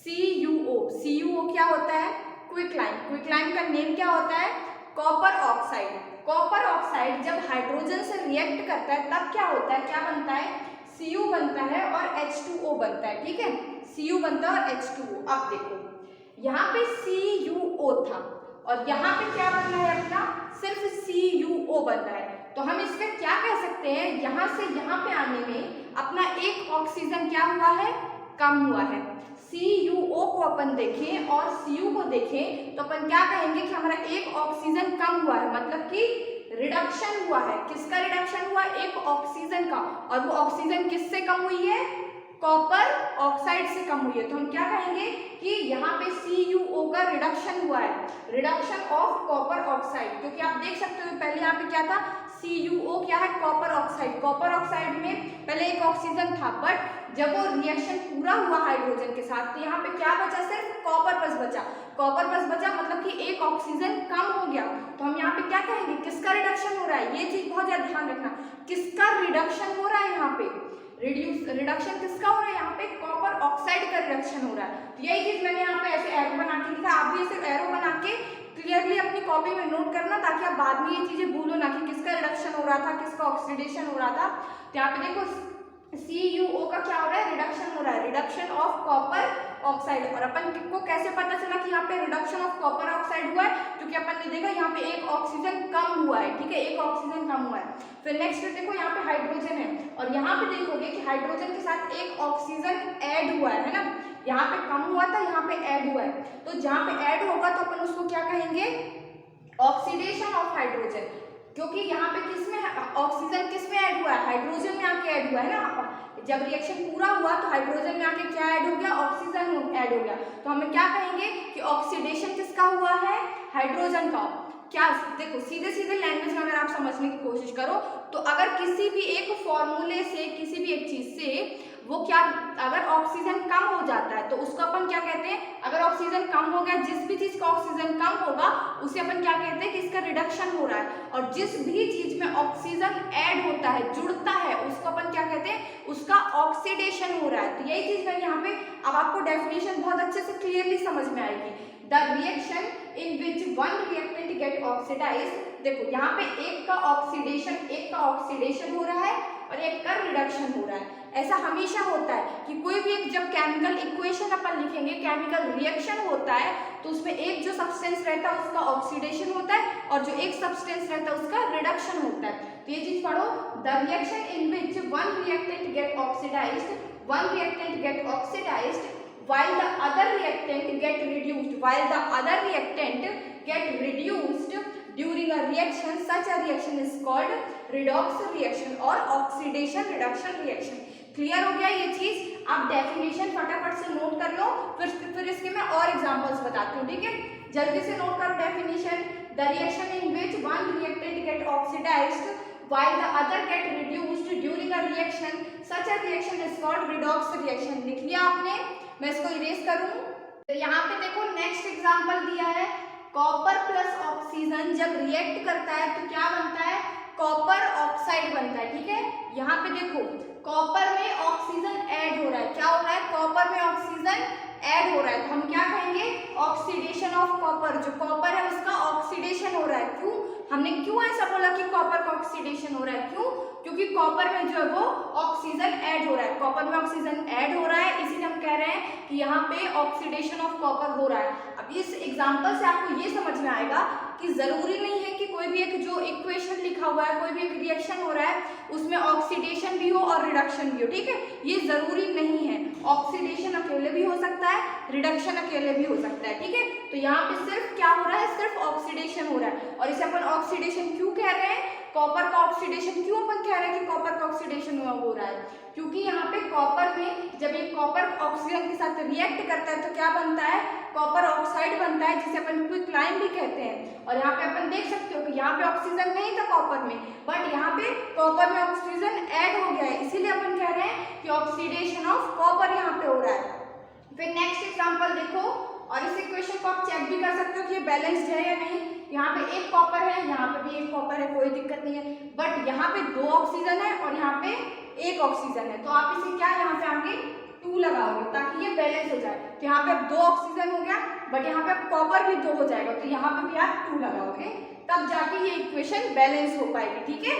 CuO। CuO क्या होता है? क्विकलाइन। क्विकलाइन का नेम क्या होता है? Copper oxide. कॉपर ऑक्साइड जब हाइड्रोजन से रिएक्ट करता है तब क्या होता है? क्या बनता है? Cu बनता है और H2O बनता है। ठीक है, Cu बनता है और H2O। अब देखो यहाँ पे CuO था और यहाँ पे क्या बनना है अपना? सिर्फ CuO बनना है। तो हम इसका क्या कह सकते हैं? यहाँ से यहाँ पे आने में अपना एक ऑक्सीजन क्या हुआ है? कम हुआ है। CuO को अपन देखें और Cu को देखें तो अपन क्या कहेंगे कि हमारा एक ऑक्सीजन कम हुआ है, मतलब कि रिडक्शन हुआ है। किसका रिडक्शन हुआ? एक ऑक्सीजन का। और वो ऑक्सीजन किससे कम हुई है? कॉपर ऑक्साइड से कम हुई है। तो हम क्या कहेंगे कि यहाँ पे CuO का रिडक्शन हुआ है, रिडक्शन ऑफ कॉपर ऑक्साइड। क्योंकि आप देख सकते हो पहले यहाँ पे क्या था? CuO क्या है? Copper oxide. कॉपर ऑक्साइड में पहले एक ऑक्सीजन था, बट जब वो रिएक्शन पूरा हुआ हाइड्रोजन के साथ तो यहाँ पे क्या बचा? सिर्फ कॉपर बस बचा। कॉपर बस बचा मतलब कि एक ऑक्सीजन कम हो गया। तो हम यहाँ पे क्या कहेंगे? किसका रिडक्शन हो रहा है? ये चीज बहुत ज्यादा ध्यान रखना, किसका रिडक्शन हो रहा है यहाँ पे? रिडक्शन किसका हो रहा है? यहाँ पे कॉपर ऑक्साइड का रिडक्शन हो रहा है। तो यही चीज मैंने यहाँ पे ऐसे एरो बना के लिखा, आप भी ऐसे एरो बना के क्लियरली अपनी कॉपी में नोट करना ताकि आप बाद में ये चीजें भूलो ना कि किसका रिडक्शन हो रहा था, किसका ऑक्सीडेशन हो रहा था। तो यहाँ पे देखो CuO का क्या हो रहा है? रिडक्शन हो रहा है, रिडक्शन ऑफ कॉपर ऑक्साइड। और अपन को कैसे पता चला कि यहाँ पे रिडक्शन ऑफ कॉपर ऑक्साइड हुआ है? क्योंकि अपन ने देखा यहाँ पे एक ऑक्सीजन कम हुआ है। ठीक है, एक ऑक्सीजन कम हुआ है। फिर नेक्स्ट देखो यहाँ पे हाइड्रोजन है और यहाँ पे देखोगे कि हाइड्रोजन के साथ एक ऑक्सीजन ऐड हुआ है ना? यहाँ पे कम हुआ था, यहाँ पे ऐड हुआ है। तो जहाँ पे ऐड होगा तो अपन उसको क्या कहेंगे? Oxidation of hydrogen. क्योंकि यहाँ पे किसमें ऑक्सीजन किसमें ऐड हुआ है? हाइड्रोजन में आके ऐड हुआ है ना। जब रिएक्शन पूरा हुआ तो हाइड्रोजन में आके क्या ऐड हो गया? ऑक्सीजन ऐड हो गया। तो हमें क्या कहेंगे कि ऑक्सीडेशन किसका हुआ है? हाइड्रोजन का। क्या, देखो सीधे सीधे लैंग्वेज में अगर आप समझने की कोशिश करो तो अगर किसी भी एक फॉर्मूले से, किसी भी एक चीज से वो क्या, अगर ऑक्सीजन कम हो जाता है तो उसको अपन क्या कहते हैं, अगर ऑक्सीजन कम हो गया, जिस भी चीज का ऑक्सीजन कम होगा उसे अपन क्या कहते हैं कि इसका रिडक्शन हो रहा है, और जिस भी चीज में ऑक्सीजन ऐड होता है, जुड़ता है, उसको अपन क्या कहते हैं, उसका ऑक्सीडेशन हो रहा है। तो यही चीज मैं यहाँ पे, अब आपको डेफिनेशन बहुत अच्छे से क्लियरली समझ में आएगी। The reaction in which one reactant get oxidised, देखो यहाँ पे एक का ऑक्सीडेशन हो रहा है और एक का रिडक्शन हो रहा है। ऐसा हमेशा होता है कि कोई भी एक जब केमिकल इक्वेशन अपन लिखेंगे, केमिकल रिएक्शन होता है तो उसमें एक जो सब्सटेंस रहता है उसका ऑक्सीडेशन होता है और जो एक सब्सटेंस रहता है उसका रिडक्शन होता है। तो ये चीज पढ़ो, the reaction in which one reactant get oxidised while the other reactant get reduced during a reaction, such a reaction is called redox reaction or oxidation reduction reaction। Clear हो गया ये चीज? आप डेफिनेशन फटाफट से नोट कर लो, फिर इसके मैं और एग्जांपल्स बताती हूँ, ठीक है? जल्दी से नोट करो definition. The reaction in which one reactant get oxidised while the other get reduced during a reaction, such a reaction is called redox reaction। लिख लिया आपने? मैं इसको इरेज करूं तो यहाँ पे देखो नेक्स्ट एग्जांपल दिया है, कॉपर प्लस ऑक्सीजन जब रिएक्ट करता है तो क्या बनता है, कॉपर ऑक्साइड बनता है, ठीक है? यहाँ पे देखो कॉपर में ऑक्सीजन ऐड हो रहा है, क्या हो रहा है, कॉपर में ऑक्सीजन ऐड हो रहा है, तो हम क्या कहेंगे, ऑक्सीडेशन ऑफ कॉपर। जो कॉपर है उसका ऑक्सीडेशन हो रहा है, क्यों, हमने क्यों ऐसा बोला कि कॉपर का ऑक्सीडेशन हो रहा है, क्यों, क्योंकि कॉपर में जो है वो ऑक्सीजन ऐड हो रहा है, कॉपर में ऑक्सीजन ऐड हो रहा है, इसीलिए हम कह रहे हैं कि यहाँ पे ऑक्सीडेशन ऑफ कॉपर हो रहा है। अब इस एग्जांपल से आपको ये समझ में आएगा कि जरूरी नहीं है कि कोई भी एक जो इक्वेशन लिखा हुआ है, कोई भी एक रिएक्शन हो रहा है उसमें ऑक्सीडेशन भी हो और रिडक्शन भी हो, ठीक है? ये जरूरी नहीं है, ऑक्सीडेशन अकेले भी हो सकता है, रिडक्शन अकेले भी हो सकता है, ठीक है? तो यहाँ पे सिर्फ क्या हो रहा है, सिर्फ ऑक्सीडेशन हो रहा है, और इसे अपन ऑक्सीडेशन क्यों कह रहे हैं, कॉपर का ऑक्सीडेशन क्यों अपन कह रहे हैं कि कॉपर का ऑक्सीडेशन हो रहा है, क्योंकि यहाँ पे कॉपर में जब एक कॉपर ऑक्सीजन के साथ रिएक्ट करता है तो क्या बनता है, कॉपर ऑक्साइड बनता है, जिसे अपन क्विकलाइन भी कहते हैं। और यहाँ पे अपन देख सकते हो कि यहाँ पे ऑक्सीजन नहीं था कॉपर में, बट यहाँ पे कॉपर में ऑक्सीजन ऐड हो गया है, इसीलिए अपन कह रहे हैं कि ऑक्सीडेशन ऑफ कॉपर यहाँ पे हो रहा है। फिर नेक्स्ट एग्जांपल देखो, और इस इक्वेशन को आप चेक भी कर सकते हो कि ये बैलेंस्ड है या नहीं। यहाँ पे एक कॉपर है, यहाँ पे भी एक कॉपर है, कोई दिक्कत नहीं है, बट यहाँ पे 2 ऑक्सीजन है और यहाँ पे 1 ऑक्सीजन है, तो आप इसे क्या यहाँ पे आगे 2 लगाओगे ताकि ये बैलेंस हो जाए। तो यहाँ पे अब 2 ऑक्सीजन हो गया, बट यहाँ पे कॉपर भी 2 हो जाएगा, तो यहाँ पे भी आप 2 लगाओगे, तब जाके ये इक्वेशन बैलेंस हो पाएगी, ठीक है?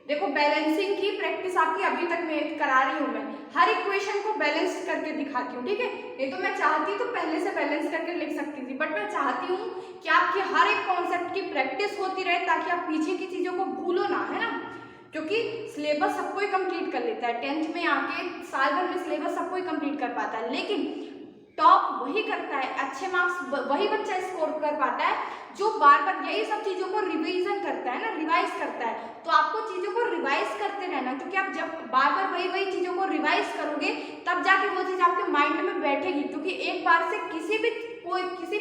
देखो बैलेंसिंग की प्रैक्टिस आपकी अभी तक मैं करा रही हूँ, मैं हर इक्वेशन को बैलेंस करके दिखाती हूँ, ठीक है? ये तो मैं चाहती तो पहले से बैलेंस करके लिख सकती थी, बट मैं चाहती हूँ कि आपकी हर एक कॉन्सेप्ट की प्रैक्टिस होती रहे ताकि आप पीछे की चीजों को भूलो ना, है ना? क्योंकि सिलेबस सबको ही कंप्लीट कर लेता है, 10th में आके साल भर में सिलेबस सबको ही कंप्लीट कर पाता है, लेकिन टॉप वही करता है, अच्छे मार्क्स वही बच्चा स्कोर कर पाता है जो बार बार यही सब चीजों को रिवीजन करता है ना, रिवाइज करता है। तो आपको चीजों को रिवाइज करते रहना, क्योंकि आप जब बार बार वही चीजों को रिवाइज करोगे तब जाके वो चीज आपके माइंड में बैठेगी, क्योंकि एक बार से किसी भी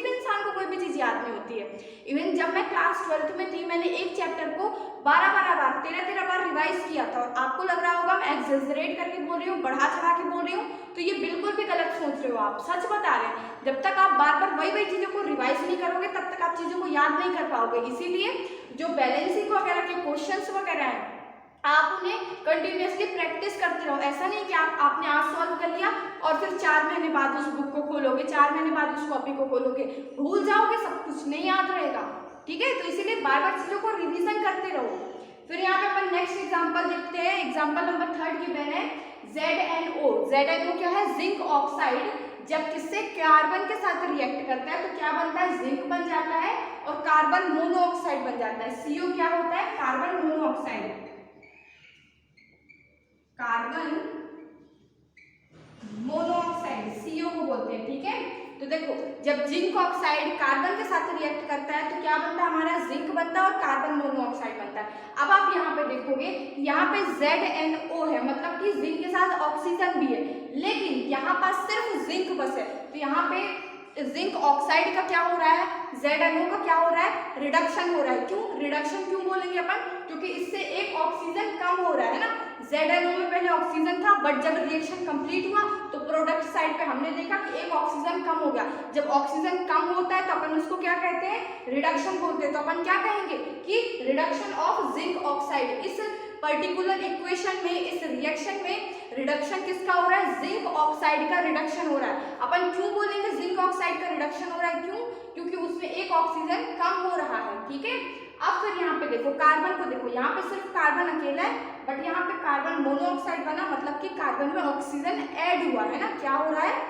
इंसान को कोई भी चीज याद नहीं होती है। इवन जब मैं क्लास 12th में थी, मैंने एक चैप्टर को 12 बार 13 बार रिवाइज किया था, और आपको लग रहा होगा मैं एक्सेजरेट करके बोल रही हूँ, बढ़ा चढ़ा के बोल रही हूँ, तो ये बिल्कुल भी गलत सोच रहे हो, आप सच बता रहे हैं। जब तक आप बार बार वही चीजों को रिवाइज नहीं करोगे तब तक आप चीजों को याद नहीं कर पाओगे। इसीलिए जो बैलेंसिंग वगैरह के क्वेश्चंस वगैरह हैं आप उन्हें कंटिन्यूअसली प्रैक्टिस करते रहो। ऐसा नहीं कि आपने आज सॉल्व कर लिया और फिर 4 महीने बाद उस बुक को खोलोगे, 4 महीने बाद उस कॉपी को खोलोगे, भूल जाओगे, सब कुछ नहीं याद रहेगा, ठीक है? तो इसीलिए बार बार चीजों को रिवीजन करते रहो। फिर यहाँ पे अपन नेक्स्ट एग्जांपल देखते हैं, एग्जांपल नंबर 3 गिवन है ZnO। ZnO क्या है, जिंक ऑक्साइड जब किससे कार्बन के साथ रिएक्ट करता है तो क्या बनता है, जिंक बन जाता है और कार्बन मोनोऑक्साइड बन जाता है। CO क्या होता है, carbon monoxide, carbon monoxide CO को बोलते हैं, ठीक है? तो देखो जब जिंक ऑक्साइड कार्बन के साथ रिएक्ट करता है तो क्या बनता है, हमारा जिंक बनता है और कार्बन मोनोऑक्साइड बनता है। अब आप यहाँ पे देखोगे, यहाँ पे ZnO है, मतलब कि जिंक के साथ ऑक्सीजन भी है, लेकिन यहाँ पास सिर्फ जिंक बस है, तो यहाँ पे जिंक ऑक्साइड का क्या हो रहा है, ZnO का क्या हो रहा है, रिडक्शन हो रहा है। क्यों रिडक्शन क्यों बोलेंगे अपन, क्योंकि इससे एक ऑक्सीजन कम हो रहा है ना। ZnO में पहले ऑक्सीजन था, बट जब रिएक्शन कंप्लीट हुआ तो प्रोडक्ट साइड पे हमने देखा कि एक ऑक्सीजन कम हो गया। जब ऑक्सीजन कम होता है तो अपन उसको क्या कहते हैं, रिडक्शन बोलते हैं। तो अपन क्या कहेंगे कि रिडक्शन ऑफ जिंक ऑक्साइड। इस पर्टिकुलर इक्वेशन में, इस रिएक्शन में रिडक्शन किसका हो रहा है, जिंक ऑक्साइड का रिडक्शन हो रहा है। अपन क्यों बोलेंगे जिंक ऑक्साइड का रिडक्शन हो रहा है, क्यों, क्योंकि उसमें एक ऑक्सीजन कम हो रहा है। ठीक है, अब फिर यहाँ पे देखो कार्बन को देखो, यहाँ पे सिर्फ कार्बन अकेला है, बट यहाँ पे कार्बन मोनोऑक्साइड बना, मतलब कि कार्बन में ऑक्सीजन ऐड हुआ है ना। क्या हो रहा है,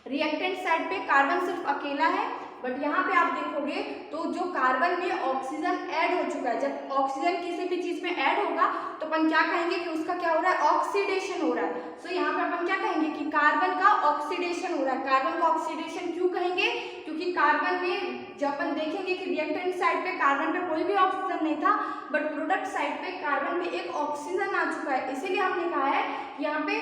रिएक्टेंट साइड पे कार्बन सिर्फ अकेला है, बट यहाँ पे आप देखोगे तो जो कार्बन में ऑक्सीजन ऐड हो चुका है। जब ऑक्सीजन किसी भी चीज में ऐड होगा तो अपन क्या कहेंगे कि उसका क्या हो रहा है, ऑक्सीडेशन हो रहा है। सो यहाँ पे अपन क्या कहेंगे कि कार्बन का ऑक्सीडेशन हो रहा है। कार्बन का ऑक्सीडेशन क्यों कहेंगे, क्योंकि कार्बन में जब अपन देखेंगे कि रिएक्टेंट साइड पे कार्बन पे कोई भी ऑक्सीजन नहीं था, बट प्रोडक्ट साइड पे कार्बन में एक ऑक्सीजन आ चुका है। इसीलिए हमने कहा है कि यहाँ पे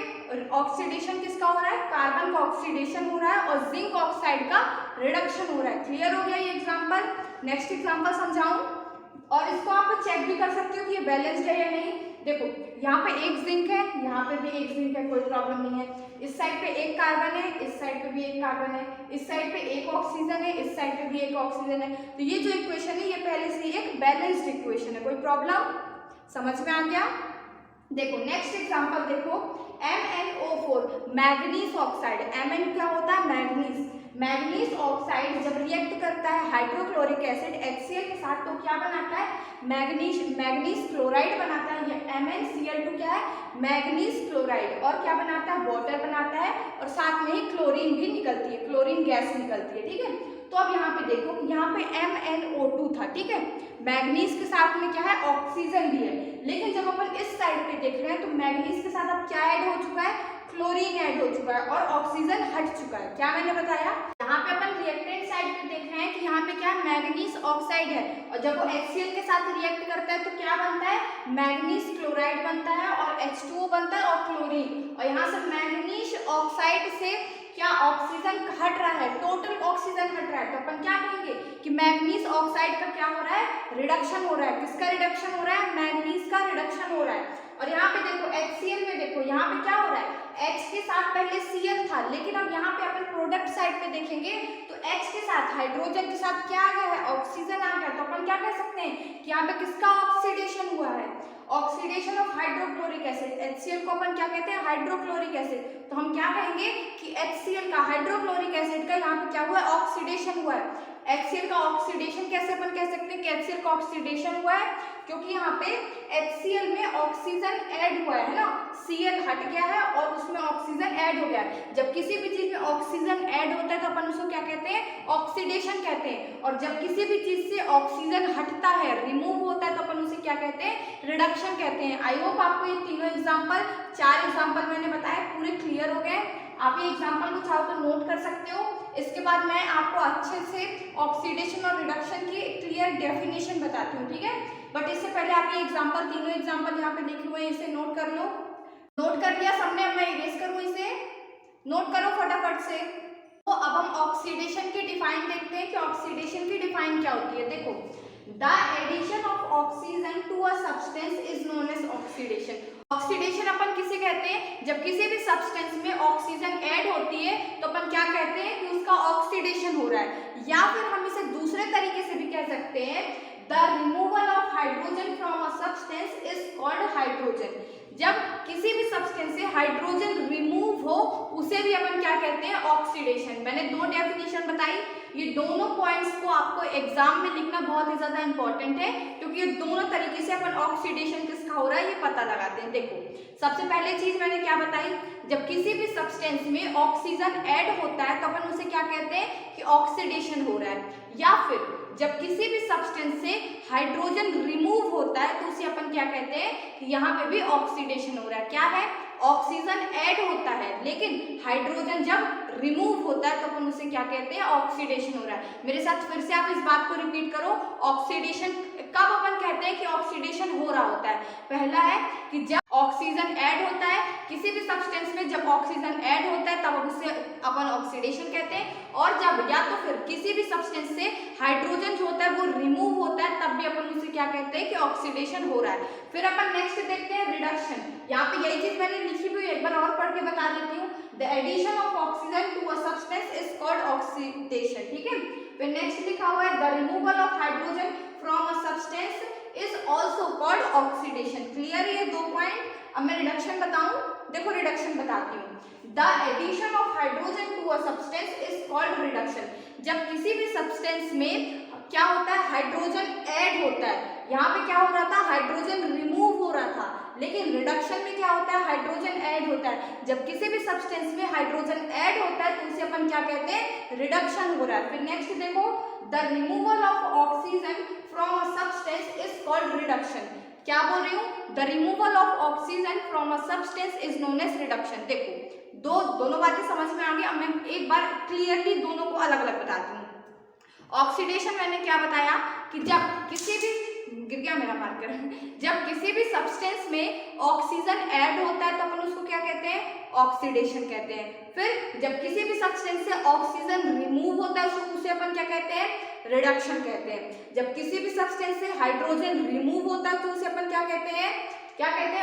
ऑक्सीडेशन किसका हो रहा है, कार्बन का ऑक्सीडेशन हो रहा है और जिंक ऑक्साइड का रिडक्शन हो रहा है। क्लियर हो गया ये एग्जांपल। नेक्स्ट एग्जांपल समझाऊं, और इसको आप चेक भी कर सकते हो कि ये बैलेंस्ड है या नहीं। देखो यहाँ पे एक जिंक है, यहाँ पे भी एक जिंक है, कोई प्रॉब्लम नहीं है। इस साइड पे एक कार्बन है, इस साइड पे भी एक कार्बन है, इस साइड पे एक ऑक्सीजन है, इस साइड पे भी एक ऑक्सीजन है। तो ये जो इक्वेशन है ये पहले से ही एक बैलेंस्ड इक्वेशन है। कोई प्रॉब्लम, समझ में आ गया। देखो नेक्स्ट एग्जांपल देखो, MnO4 मैग्नीज ऑक्साइड। Mn क्या होता है, मैग्नीज। मैग्नीज ऑक्साइड जब रिएक्ट करता है हाइड्रोक्लोरिक एसिड HCl के साथ तो क्या बनाता है, मैग्नीज क्लोराइड बनाता है। ये MnCl2 क्या है, मैग्नीज क्लोराइड। और क्या बनाता है, वाटर बनाता है, और साथ में ही क्लोरीन भी निकलती है, क्लोरीन गैस निकलती है। ठीक है, तो अब यहाँ पे देखो, यहाँ पे MnO2 था, ठीक है, मैग्नीज के साथ में क्या है, ऑक्सीजन भी है। लेकिन जब अपन इस साइड पे देख रहे हैं तो मैग्नीज के साथ अब क्या ऐड हो चुका है, क्लोरीन ऐड हो चुका है और ऑक्सीजन हट चुका है। क्या मैंने बताया, यहाँ पे अपन रिएक्टेंट साइड पे देख रहे हैं कि यहाँ पे क्या मैग्नीज ऑक्साइड है, और जब वो HCl के साथ रिएक्ट करता है तो क्या बनता है, मैग्नीज क्लोराइड बनता है और H2O बनता है और क्लोरीन। और यहाँ से मैग्नीज ऑक्साइड से क्या ऑक्सीजन हट रहा है, टोटल ऑक्सीजन हट रहा है। तो अपन क्या कहेंगे कि मैग्नीज ऑक्साइड का क्या हो रहा है, रिडक्शन हो रहा है। किसका रिडक्शन हो रहा है, मैग्नीज का रिडक्शन हो रहा है। और यहाँ पे देखो HCl में देखो, यहाँ पे क्या हो रहा है, H के साथ पहले Cl था, लेकिन अब यहाँ पे अपन प्रोडक्ट साइड पे देखेंगे तो H के साथ हाइड्रोजन के साथ क्या आ गया है, ऑक्सीजन आ गया। तो अपन क्या कह सकते हैं कि यहाँ पे किसका ऑक्सीडेशन हुआ है, oxidation of hydrochloric acid. HCl को अपन क्या कहते हैं, हाइड्रोक्लोरिक एसिड। तो हम क्या कहेंगे कि HCl का, हाइड्रोक्लोरिक एसिड का यहाँ पे क्या हुआ है, ऑक्सीडेशन हुआ है। HCl का ऑक्सीडेशन कैसे अपन कह सकते हैं कि HCl का ऑक्सीडेशन हुआ है, क्योंकि यहाँ पे HCl में ऑक्सीजन ऐड हुआ है ना, Cl हट गया है और उसमें ऑक्सीजन ऐड हो गया है। जब किसी भी चीज में ऑक्सीजन ऐड होता है तो अपन उसको क्या कहते हैं, ऑक्सीडेशन कहते हैं। और जब किसी भी चीज से ऑक्सीजन हटता है, रिमूव होता है, तो अपन उसे क्या कहते हैं, रिडक्शन कहते हैं। आई होप आपको ये तीनों एग्जाम्पल, 4 एग्जाम्पल मैंने बताया, पूरे क्लियर हो गए। आप ये एग्जाम्पल को चाहो तो नोट कर सकते हो। इसके बाद मैं आपको अच्छे से ऑक्सीडेशन और रिडक्शन की क्लियर डेफिनेशन बताती हूँ, ठीक है। बट इससे पहले आप ये एग्जाम्पल, तीनों एग्जाम्पल यहाँ पे लिखे हुए हैं, इसे नोट कर लो। नोट कर लिया सबने, अब मैं इरेज करूँ इसे, नोट करो फटाफट से। तो अब हम ऑक्सीडेशन की डिफाइन देखते हैं कि ऑक्सीडेशन की डिफाइन क्या होती है। देखो, the addition of oxygen to a substance is known as oxidation. Oxidation अपन किसे कहते हैं, जब किसी भी सब्सटेंस में ऑक्सीजन ऐड होती है तो अपन क्या कहते हैं कि उसका ऑक्सीडेशन हो रहा है। या फिर हम इसे दूसरे तरीके से भी कह सकते हैं, the removal of hydrogen from a substance is called hydrogen. जब किसी भी सब्सटेंस से हाइड्रोजन रिमूव हो उसे भी अपन क्या कहते हैं, ऑक्सीडेशन। मैंने 2 डेफिनेशन बताई, ये दोनों पॉइंट्स को आपको एग्जाम में लिखना बहुत ही ज्यादा इंपॉर्टेंट है, क्योंकि ये दोनों तरीके से अपन ऑक्सीडेशन किसका हो रहा है ये पता लगाते हैं। देखो, सबसे पहले चीज मैंने क्या बताई, जब किसी भी सब्सटेंस में ऑक्सीजन ऐड होता है तो अपन उसे क्या कहते हैं कि ऑक्सीडेशन हो रहा है। या फिर जब किसी भी सब्सटेंस से हाइड्रोजन रिमूव होता है तो उसे अपन क्या कहते हैं कि यहाँ पे भी ऑक्सीडेशन हो रहा है। क्या है, ऑक्सीजन ऐड होता है लेकिन हाइड्रोजन जब रिमूव होता है तो अपन उसे क्या कहते हैं, ऑक्सीडेशन हो रहा है। मेरे साथ फिर से आप इस बात को रिपीट करो, ऑक्सीडेशन कब अपन कहते हैं कि ऑक्सीडेशन हो रहा होता है। पहला है कि जब ऑक्सीजन ऐड होता है किसी भी सब्सटेंस में, जब ऑक्सीजन ऐड होता है तब उसे अपन ऑक्सीडेशन कहते हैं, और जब या तो फिर किसी भी सब्सटेंस से हाइड्रोजन जो होता है वो रिमूव होता है तब भी अपन उसे क्या कहते हैं कि ऑक्सीडेशन हो रहा है। फिर अपन नेक्स्ट देखते हैं रिडक्शन। यहाँ पे यही चीज मैंने लिखी हुई एक बार और पढ़ के बता देती हूँ। The addition of oxygen to a substance is called oxidation, ठीक है। फिर नेक्स्ट लिखा हुआ है the removal of hydrogen from a substance is also called oxidation. Clear है ये 2 पॉइंट। अब मैं रिडक्शन बताऊं, देखो रिडक्शन बताती हूँ। The addition of hydrogen to a substance is called reduction. जब किसी भी सब्सटेंस में क्या होता है, हाइड्रोजन ऐड होता है, यहाँ पे क्या हो रहा था, हाइड्रोजन रिमूव हो रहा था, लेकिन रिडक्शन में क्या होता है, हाइड्रोजन ऐड होता है। जब किसी भी सब्सटेंस में हाइड्रोजन ऐड होता है तो उसे अपन क्या कहते हैं, रिडक्शन हो रहा है। फिर नेक्स्ट देखो, the removal of oxygen from a substance is called reduction. क्या बोल रही हूँ, the removal of oxygen from a substance is known as reduction. देखो दोनों बातें समझ में आ गई। अब मैं एक बार क्लियरली दोनों को अलग अलग बताती हूँ। ऑक्सीडेशन मैंने क्या बताया कि जब किसी भी, गिर गया मेरा मार्कर, जब किसी भी सब्सटेंस में ऑक्सीजन ऐड होता है तो अपन उसको क्या कहते हैं, ऑक्सीडेशन कहते हैं। फिर जब किसी भी सब्सटेंस से ऑक्सीजन रिमूव होता है उसे अपन क्या कहते हैं, रिडक्शन कहते हैं। जब किसी भी सब्सटेंस से हाइड्रोजन रिमूव होता है तो उसे अपन क्या कहते हैं,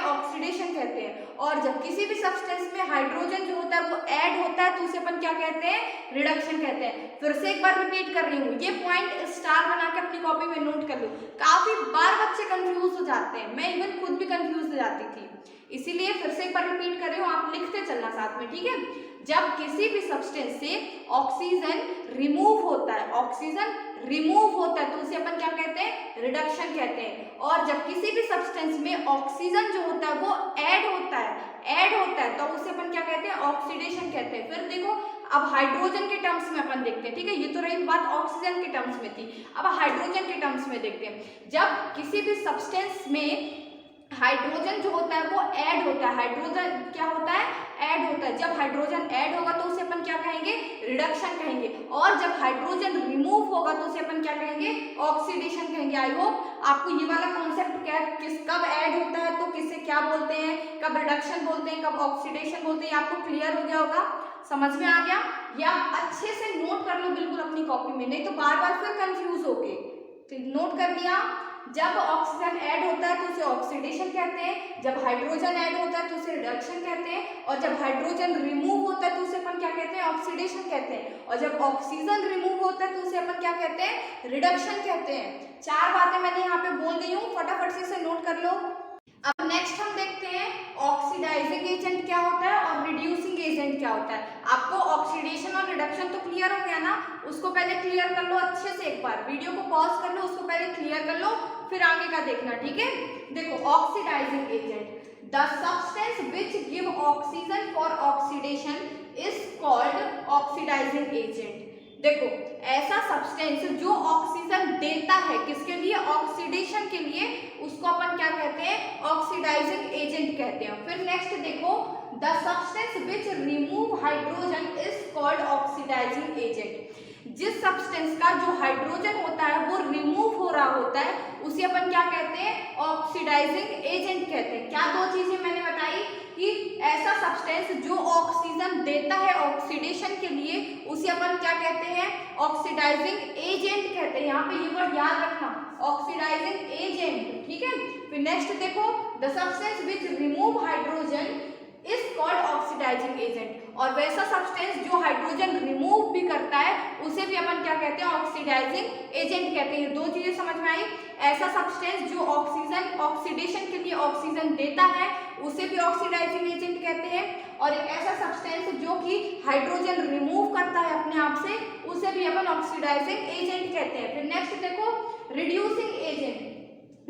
ऑक्सीडेशन कहते हैं। और जब किसी भी सब्सटेंस में हाइड्रोजन जो होता है वो ऐड होता है तो उसे अपन क्या कहते हैं, रिडक्शन कहते हैं। फिर से एक बार रिपीट कर रही हूँ, ये पॉइंट स्टार बना के अपनी कॉपी में नोट कर लो। काफी बार बच्चे कंफ्यूज हो जाते हैं, मैं इवन खुद भी कंफ्यूज हो जाती थी, इसीलिए फिर से एक बार रिपीट कर रही हूँ, आप लिखते चलना साथ में, ठीक है। जब किसी भी सब्सटेंस से ऑक्सीजन रिमूव होता है, ऑक्सीजन रिमूव होता है तो उसे अपन क्या कहते हैं, रिडक्शन कहते हैं। और जब किसी भी सब्सटेंस में ऑक्सीजन जो होता है वो ऐड होता है तो उसे अपन क्या कहते हैं, ऑक्सीडेशन कहते हैं। फिर देखो अब हाइड्रोजन के टर्म्स में अपन देखते हैं, ठीक है, ये तो रही बात ऑक्सीजन के टर्म्स में थी, अब हाइड्रोजन के टर्म्स में देखते हैं। जब किसी भी सब्सटेंस में हाइड्रोजन जो होता है वो ऐड होता है, हाइड्रोजन क्या होता है, ऐड होता है। जब हाइड्रोजन ऐड होगा तो उसे अपन क्या कहेंगे, रिडक्शन कहेंगे। और जब हाइड्रोजन रिमूव होगा तो उसे अपन क्या कहेंगे, ऑक्सीडेशन कहेंगे। आई होप आपको ये वाला कॉन्सेप्ट क्या कब ऐड होता है तो किसे क्या बोलते हैं, कब रिडक्शन बोलते हैं, कब ऑक्सीडेशन बोलते हैं, आपको क्लियर हो गया होगा, समझ में आ गया। या अच्छे से नोट कर लो बिल्कुल अपनी कॉपी में, नहीं तो बार बार फिर कंफ्यूज होगे। तो नोट कर लिया, जब ऑक्सीजन ऐड होता है तो उसे ऑक्सीडेशन कहते हैं, जब हाइड्रोजन ऐड होता है तो उसे रिडक्शन कहते हैं, और जब हाइड्रोजन रिमूव होता है तो उसे अपन क्या कहते हैं, ऑक्सीडेशन कहते हैं, और जब ऑक्सीजन रिमूव होता है तो उसे अपन क्या कहते हैं, रिडक्शन कहते हैं। 4 बातें मैंने यहाँ पे बोल दी हूँ, फटाफट से इसे नोट कर लो। अब नेक्स्ट हम देखते हैं ऑक्सीडाइजिंग एजेंट क्या होता है और रिड्यूसिंग एजेंट क्या होता है। आपको ऑक्सीडेशन और रिडक्शन तो क्लियर हो गया ना, उसको पहले क्लियर कर लो अच्छे से, एक बार वीडियो को पॉज कर लो, उसको पहले क्लियर कर लो, फिर आगे का देखना, ठीक है। देखो oxidising agent, the substance which give oxygen for oxidation is called oxidising agent. देखो ऐसा सब्सटेंस जो ऑक्सीजन देता है किसके लिए, ऑक्सीडेशन के लिए, उसको अपन क्या कहते हैं, ऑक्सीडाइजिंग एजेंट कहते हैं। फिर नेक्स्ट देखो, the substance which remove hydrogen is called oxidising agent. जिस सब्सटेंस का जो हाइड्रोजन होता है वो रिमूव हो रहा होता है उसे अपन क्या कहते हैं, ऑक्सीडाइजिंग एजेंट कहते हैं। क्या 2 चीजें मैंने बताई कि ऐसा सब्सटेंस जो ऑक्सीजन देता है ऑक्सीडेशन के लिए उसे अपन क्या कहते हैं, ऑक्सीडाइजिंग एजेंट कहते हैं। यहाँ पे ये वर्ड याद रखना, ऑक्सीडाइजिंग एजेंट, ठीक है। फिर नेक्स्ट देखो, the substance which remove hydrogen is called oxidising agent. और वैसा सब्सटेंस जो हाइड्रोजन रिमूव भी करता है उसे भी अपन क्या कहते हैं, ऑक्सीडाइजिंग एजेंट कहते हैं। 2 चीजें समझ में आई, ऐसा सब्सटेंस जो ऑक्सीजन ऑक्सीडेशन के लिए ऑक्सीजन देता है उसे भी ऑक्सीडाइजिंग एजेंट कहते हैं, और एक ऐसा सब्सटेंस जो कि हाइड्रोजन रिमूव करता है अपने आप से उसे भी अपन ऑक्सीडाइजिंग एजेंट कहते हैं। फिर नेक्स्ट देखो, reducing agent,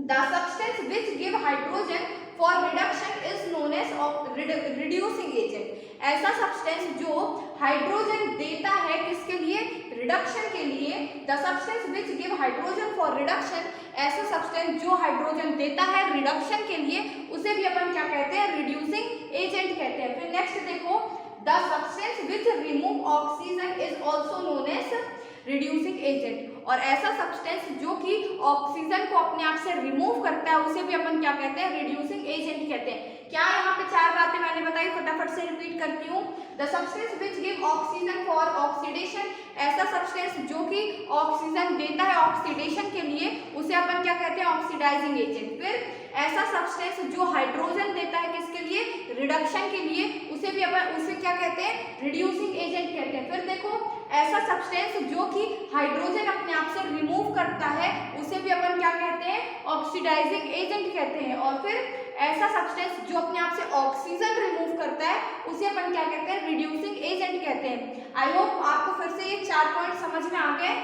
the substance which give hydrogen for reduction is known as reducing agent. ऐसा सब्सटेंस जो हाइड्रोजन देता है किसके लिए, रिडक्शन के लिए, the substance which give hydrogen for reduction, ऐसा सब्सटेंस जो हाइड्रोजन देता है रिडक्शन के लिए उसे भी अपन क्या कहते हैं, रिड्यूसिंग एजेंट कहते हैं। फिर नेक्स्ट देखो, the substance which remove oxygen is also known as reducing agent. और ऐसा सब्सटेंस जो कि ऑक्सीजन को अपने आप से रिमूव करता है उसे भी अपन क्या कहते हैं, रिड्यूसिंग एजेंट कहते हैं। कहते हैं। क्या यहाँ पे 4 बातें मैंने बताई, फटाफट से रिपीट करती हूँ। The substance which give oxygen for oxidation, ऐसा सब्सटेंस जो कि ऑक्सीजन देता है ऑक्सीडेशन के लिए, उसे अपन क्या कहते हैं, ऑक्सीडाइजिंग एजेंट। फिर ऐसा सब्सटेंस जो हाइड्रोजन देता है किसके लिए, रिडक्शन के लिए, उसे भी अपन उसे क्या कहते हैं, रिड्यूसिंग एजेंट कहते हैं। फिर देखो ऐसा सब्सटेंस जो कि हाइड्रोजन अपने आप से रिमूव करता है, उसे भी अपन क्या कहते हैं, ऑक्सीडाइजिंग एजेंट कहते हैं। और फिर ऐसा सब्सटेंस जो अपने आप से ऑक्सीजन रिमूव करता है, उसे अपन क्या कहते हैं, रिड्यूसिंग एजेंट कहते हैं। आई होप आपको फिर से ये 4 पॉइंट समझ में आ गए।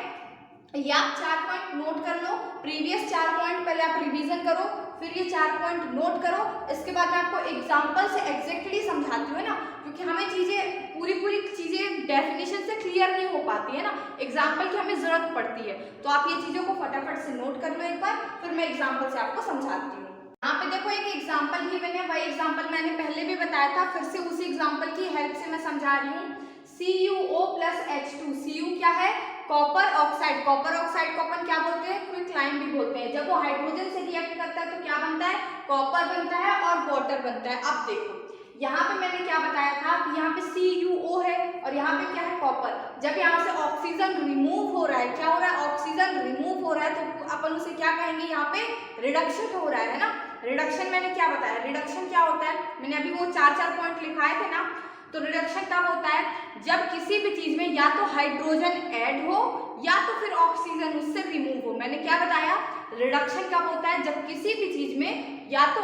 ये आप 4 पॉइंट नोट कर लो, प्रीवियस 4 पॉइंट पहले आप रिवीजन करो, फिर ये 4 पॉइंट नोट करो। इसके बाद मैं आपको एग्जांपल से एग्जैक्टली समझाती हूँ ना, क्योंकि हमें चीजें पूरी चीजें डेफिनेशन से क्लियर नहीं हो पाती है ना, एग्जाम्पल की हमें जरूरत पड़ती है। तो आप ये चीजों को फटाफट से नोट कर लो एक बार, फिर मैं एग्जाम्पल से आपको समझाती हूँ। यहाँ पे देखो एक एग्जाम्पल गिवन है, वही एग्जाम्पल मैंने पहले भी बताया था, फिर से उसी एग्जाम्पल की हेल्प से मैं समझा रही हूँ। CuO + H2, Cu क्या है, कॉपर ऑक्साइड। कॉपर ऑक्साइड को अपन क्या बोलते हैं, क्विकलाइन भी बोलते हैं। जब वो हाइड्रोजन से रिएक्ट करता है तो क्या बनता है, कॉपर बनता है और वाटर बनता है। अब देखो यहाँ पे मैंने क्या बताया था कि यहाँ पे CuO है और यहाँ पे क्या है, कॉपर। जब यहाँ से ऑक्सीजन रिमूव हो रहा है, क्या हो रहा है, ऑक्सीजन रिमूव हो रहा है, तो अपन उसे क्या कहेंगे, यहाँ पे रिडक्शन हो रहा है ना। रिडक्शन मैंने क्या बताया, रिडक्शन क्या होता है, मैंने अभी वो 4 पॉइंट लिखाए थे ना। तो रिडक्शन कब होता है, जब किसी भी चीज में या तो हाइड्रोजन ऐड हो या तो फिर ऑक्सीजन उससे रिमूव हो। मैंने क्या बताया, रिडक्शन कब होता है, जब किसी भी चीज में या तो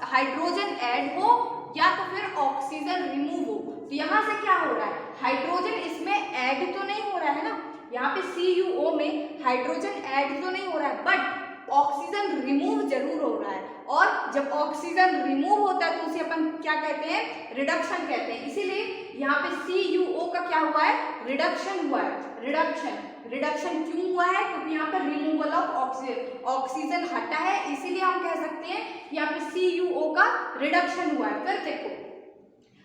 हाइड्रोजन ऐड हो या तो फिर ऑक्सीजन रिमूव हो। तो यहाँ से क्या हो रहा है, हाइड्रोजन इसमें ऐड तो नहीं हो रहा है ना, यहाँ पे CuO में हाइड्रोजन ऐड तो नहीं हो रहा है, बट ऑक्सीजन रिमूव जरूर हो रहा है। और जब ऑक्सीजन रिमूव होता है तो उसे अपन क्या कहते हैं, रिडक्शन कहते हैं। इसीलिए यहाँ पे CuO का क्या हुआ है, रिडक्शन हुआ है। रिडक्शन क्यों हुआ है, क्योंकि यहाँ पर रिमूवल ऑफ ऑक्सीजन हटा है, इसीलिए हम कह सकते हैं यहाँ पे CuO का रिडक्शन हुआ है। फिर देखो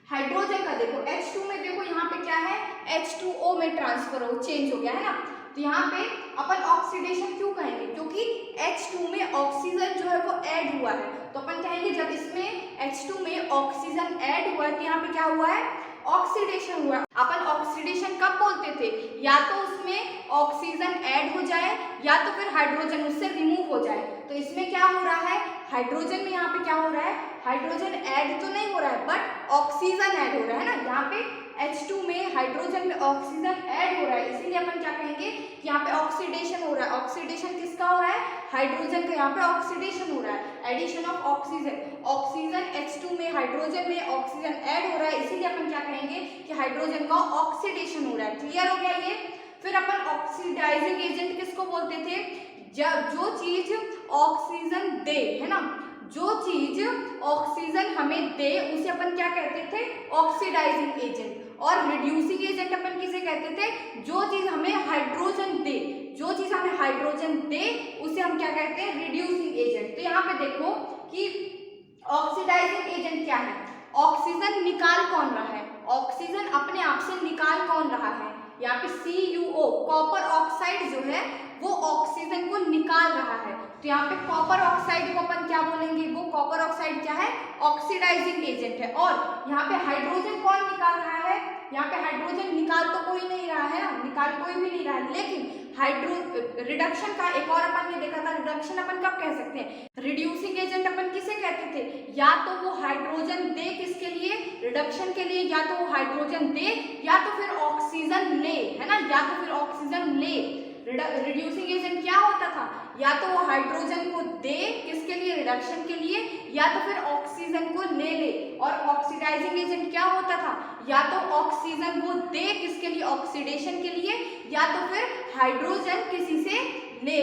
हाइड्रोजन का देखो, H2 में देखो यहाँ पे क्या है, H2O में ट्रांसफर हो, चेंज हो गया है ना। तो यहाँ पे अपन ऑक्सीडेशन क्यों कहेंगे, क्योंकि H2 में ऑक्सीजन जो है वो ऐड हुआ है। तो अपन कहेंगे जब इसमें H2 में ऑक्सीजन ऐड हुआ है तो यहाँ पे क्या हुआ है, ऑक्सीडेशन हुआ। अपन ऑक्सीडेशन कब बोलते थे, या तो उसमें ऑक्सीजन ऐड हो जाए या तो फिर हाइड्रोजन उससे रिमूव हो जाए। तो इसमें क्या हो रहा है, हाइड्रोजन में यहाँ पे क्या हो रहा है, हाइड्रोजन ऐड तो नहीं हो रहा है बट ऑक्सीजन ऐड हो रहा है ना। यहाँ पे H2 में हाइड्रोजन में ऑक्सीजन ऐड हो रहा है, इसीलिए अपन क्या कहेंगे कि यहाँ पे ऑक्सीडेशन हो रहा है। ऑक्सीडेशन किसका हो रहा है, हाइड्रोजन का यहाँ पे ऑक्सीडेशन हो रहा है, addition of oxygen. Oxygen H2 में हाइड्रोजन में ऑक्सीजन ऐड हो रहा है, इसीलिए अपन क्या कहेंगे कि हाइड्रोजन का ऑक्सीडेशन हो रहा है। क्लियर हो गया ये। फिर अपन ऑक्सीडाइजिंग एजेंट किसको बोलते थे, जो चीज ऑक्सीजन दे, है ना, जो चीज ऑक्सीजन हमें दे उसे अपन क्या कहते थे, ऑक्सीडाइजिंग एजेंट। और रिड्यूसिंग एजेंट अपन किसे कहते थे, जो चीज हमें हाइड्रोजन दे, जो चीज हमें हाइड्रोजन दे उसे हम क्या कहते हैं, रिड्यूसिंग एजेंट। तो यहाँ पे देखो कि ऑक्सीडाइजिंग एजेंट क्या है, ऑक्सीजन निकाल कौन रहा है, ऑक्सीजन अपने आप से निकाल कौन रहा है, यहाँ पे CuO कॉपर ऑक्साइड जो है वो ऑक्सीजन को निकाल रहा है। तो यहाँ पे कॉपर ऑक्साइड को अपन क्या बोलेंगे, वो कॉपर ऑक्साइड क्या है, ऑक्सीडाइजिंग एजेंट है। और यहाँ पे हाइड्रोजन कौन निकाल रहा है, यहाँ पे हाइड्रोजन निकाल तो कोई नहीं रहा है ना, निकाल कोई भी नहीं रहा है, लेकिन रिडक्शन का एक और अपन ने देखा था, रिडक्शन अपन कब कह सकते हैं, रिड्यूसिंग एजेंट अपन किसे कहते थे, या तो वो हाइड्रोजन दे किसके लिए, रिडक्शन के लिए, या तो वो हाइड्रोजन दे या तो फिर ऑक्सीजन ले, है ना, या तो फिर ऑक्सीजन ले। रिड्यूसिंग एजेंट क्या होता था, या तो वो हाइड्रोजन को दे किसके लिए, रिडक्शन के लिए, या तो फिर ऑक्सीजन को ले। और ऑक्सीडाइजिंग एजेंट क्या होता था, या तो ऑक्सीजन को दे किसके लिए, ऑक्सीडेशन के लिए, या तो फिर हाइड्रोजन किसी से ले।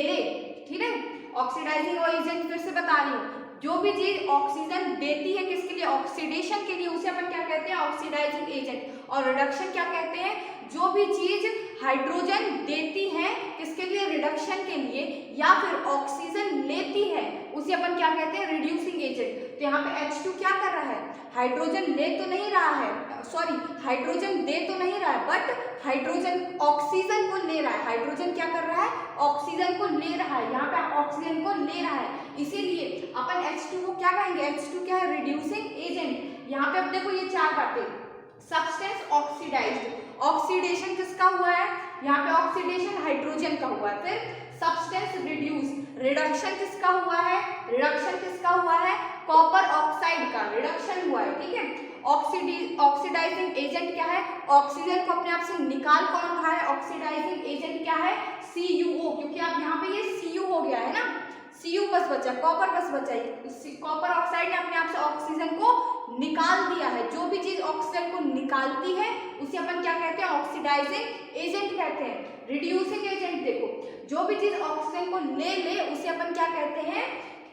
ठीक है, ऑक्सीडाइजिंग एजेंट फिर से बता रही हूँ, जो भी चीज ऑक्सीजन देती है किसके लिए, ऑक्सीडेशन के लिए, उसे अपन क्या कहते हैं, ऑक्सीडाइजिंग एजेंट। और रिडक्शन क्या कहते हैं, जो भी चीज हाइड्रोजन देती है किसके लिए, रिडक्शन के लिए, या फिर ऑक्सीजन लेती है उसे अपन क्या कहते हैं, रिड्यूसिंग एजेंट। तो यहाँ पे H2 क्या कर रहा है, हाइड्रोजन ले तो नहीं रहा है, सॉरी हाइड्रोजन दे तो नहीं रहा है बट हाइड्रोजन ऑक्सीजन को ले रहा है। हाइड्रोजन क्या कर रहा है, ऑक्सीजन को ले रहा है, यहाँ पे ऑक्सीजन को ले रहा है, इसीलिए अपन H2 को क्या कहेंगे, H2 क्या है, रिड्यूसिंग एजेंट। यहाँ पे अब देखो ये चार बातें, सब्सटेंस ऑक्सीडाइज्ड, ऑक्सीडेशन किसका हुआ है, यहाँ पे ऑक्सीडेशन हाइड्रोजन का हुआ है। फिर सब्सटेंस रिड्यूस, रिडक्शन किसका हुआ है, रिडक्शन किसका हुआ है, कॉपर ऑक्साइड का रिडक्शन हुआ है, ठीक है। ऑक्सीडाइजिंग एजेंट क्या है, ऑक्सीजन को अपने आप से निकाल कौन रहा है, ऑक्सीडाइजिंग एजेंट क्या है, CuO, क्योंकि अब यहाँ पे ये Cu हो गया है ना, Cu बस बचा, कॉपर बस बचा, कॉपर ऑक्साइड ने अपने आप से ऑक्सीजन को निकाल दिया है। जो भी चीज ऑक्सीजन को निकालती है उसे अपन क्या कहते हैं, ऑक्सीडाइजिंग एजेंट कहते हैं। रिड्यूसिंग एजेंट देखो, जो भी चीज ऑक्सीजन को ले उसे अपन क्या कहते हैं,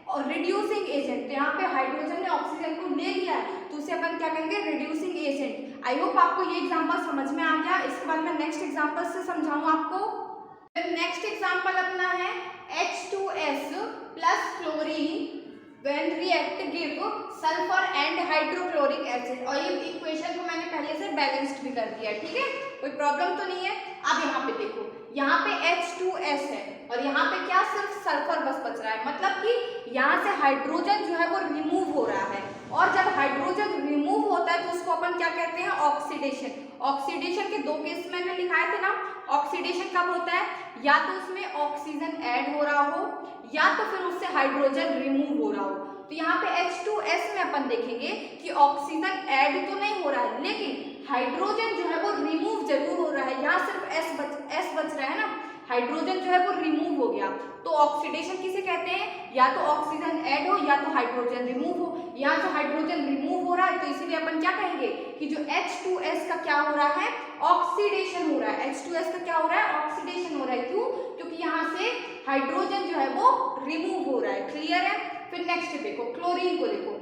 और रिड्यूसिंग एजेंट। तो यहाँ पे हाइड्रोजन ने ऑक्सीजन को ले लिया है तो उसे अपन क्या कहेंगे, रिड्यूसिंग एजेंट। आई होप आपको ये एग्जांपल समझ में आ गया। इसके बाद मैं नेक्स्ट एग्जांपल से समझाऊं आपको। नेक्स्ट एग्जांपल अपना है H2S plus chlorine when react give sulphur and hydrochloric acid. और ये इक्वेशन को मैंने पहले से बैलेंस्ड भी कर दिया, ठीक है, कोई प्रॉब्लम तो नहीं है। अब यहाँ पे देखो, यहाँ पे H2S है और यहाँ पे क्या, सिर्फ सल्फर बस बच रहा है, मतलब कि यहाँ से हाइड्रोजन जो है वो रिमूव हो रहा है। और जब हाइड्रोजन रिमूव होता है तो उसको अपन क्या कहते हैं, ऑक्सीडेशन। ऑक्सीडेशन के दो केस मैंने लिखाए थे ना। ऑक्सीडेशन कब होता है, या तो उसमें ऑक्सीजन ऐड हो रहा हो या तो फिर उससे हाइड्रोजन रिमूव हो रहा हो। तो यहाँ पे H2S में अपन देखेंगे कि ऑक्सीजन ऐड तो नहीं हो रहा है लेकिन हाइड्रोजन जो है वो रिमूव जरूर हो रहा है। यहाँ सिर्फ S बच रहा है ना, हाइड्रोजन जो है वो रिमूव हो गया। तो ऑक्सीडेशन किसे कहते हैं, या तो ऑक्सीजन ऐड हो या तो हाइड्रोजन रिमूव हो। यहाँ से हाइड्रोजन रिमूव हो रहा है तो इसीलिए अपन क्या कहेंगे कि जो H2S का क्या हो रहा है, ऑक्सीडेशन हो रहा है। H2S का क्या हो रहा है, ऑक्सीडेशन हो रहा है। क्यों, क्योंकि यहाँ से हाइड्रोजन जो है वो रिमूव हो रहा है। क्लियर है। फिर नेक्स्ट देखो, क्लोरीन को देखो,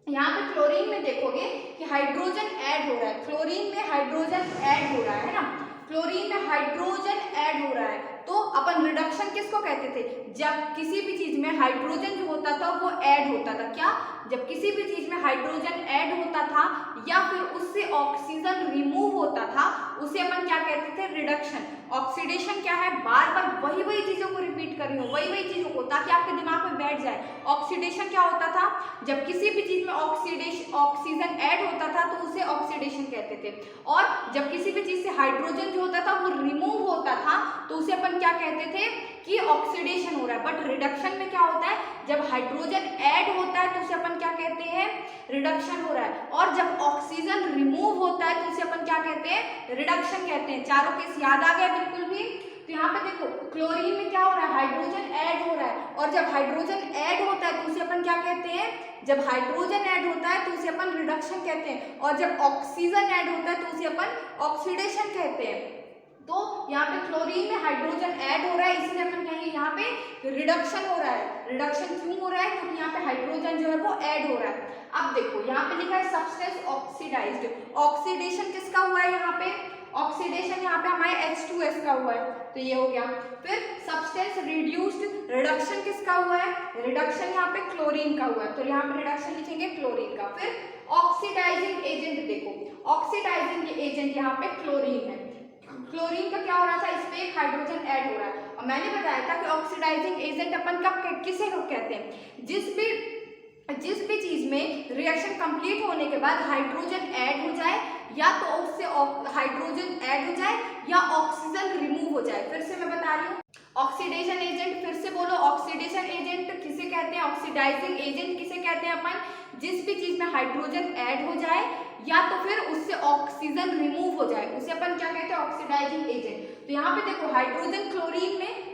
यहाँ पे क्लोरीन में देखोगे कि हाइड्रोजन ऐड हो रहा है, क्लोरीन में हाइड्रोजन ऐड हो रहा है ना, क्लोरीन में हाइड्रोजन ऐड हो रहा है। तो अपन रिडक्शन किसको कहते थे, जब किसी भी चीज में हाइड्रोजन जो होता था वो ऐड होता था। क्या, जब किसी भी चीज में हाइड्रोजन ऐड होता था या फिर उससे ऑक्सीजन रिमूव होता था उसे अपन क्या कहते थे, रिडक्शन। ऑक्सीडेशन क्या है, बार बार वही चीजों को रिपीट कर रही हूँ, वही चीजों को, ताकि आपके दिमाग में बैठ जाए। ऑक्सीडेशन क्या होता था, जब किसी भी चीज में ऑक्सीजन ऐड होता था तो उसे ऑक्सीडेशन कहते थे। और जब किसी भी चीज से हाइड्रोजन जो होता था वो रिमूव होता था तो उसे अपन क्या कहते थे कि ऑक्सीडेशन हो रहा है। बट रिडक्शन में क्या होता है, जब हाइड्रोजन ऐड होता है तो उसे अपन क्या कहते हैं, रिडक्शन हो रहा है। और जब ऑक्सीजन रिमूव होता है तो उसे अपन क्या कहते हैं, रिडक्शन कहते हैं। चारों केस याद आ गया बिल्कुल भी। तो यहाँ पे देखो, क्लोरीन में क्या हो रहा है, हाइड्रोजन ऐड हो रहा है। और जब हाइड्रोजन ऐड होता है तो उसे अपन क्या कहते हैं, जब हाइड्रोजन ऐड होता है तो उसे अपन रिडक्शन कहते हैं। और जब ऑक्सीजन ऐड होता है तो उसे अपन ऑक्सीडेशन कहते हैं। तो यहाँ पे क्लोरीन में हाइड्रोजन ऐड हो रहा है इसलिए अपन कहेंगे यहाँ पे रिडक्शन हो रहा है। रिडक्शन क्यों हो रहा है, क्योंकि यहाँ पे हाइड्रोजन जो है वो ऐड हो रहा है। अब देखो यहाँ पे लिखा है सब्सटेंस ऑक्सीडाइज्ड, ऑक्सीडेशन किसका हुआ है, यहाँ पे ऑक्सीडेशन यहाँ पे हमारे H2S का हुआ है तो ये हो गया। फिर सब्सटेंस रिड्यूस्ड, रिडक्शन किसका हुआ है, रिडक्शन यहाँ पे क्लोरीन का हुआ है तो यहाँ पे रिडक्शन लिखेंगे क्लोरीन का। फिर ऑक्सीडाइजिंग एजेंट देखो, ऑक्सीडाइजिंग एजेंट यहाँ पे क्लोरीन है। क्लोरीन का क्या हो रहा था, इस पे एक हाइड्रोजन ऐड हो रहा है। और मैंने बताया था कि ऑक्सीडाइजिंग एजेंट अपन कब किसे कहते हैं, जिस भी चीज में रिएक्शन कंप्लीट होने के बाद हाइड्रोजन ऐड हो जाए या तो उससे हाइड्रोजन ऐड हो जाए या ऑक्सीजन रिमूव हो जाए। फिर से मैं बता रही हूँ, ऑक्सीडेशन एजेंट, फिर से बोलो, ऑक्सीडेशन एजेंट किसे कहते हैं, ऑक्सीडाइजिंग एजेंट किसे कहते हैं अपन, जिस भी चीज में हाइड्रोजन ऐड हो जाए या तो फिर उससे ऑक्सीजन रिमूव हो जाए उसे अपन क्या कहते हैं, ऑक्सीडाइजिंग एजेंट। तो यहाँ पे देखो हाइड्रोजन क्लोरीन में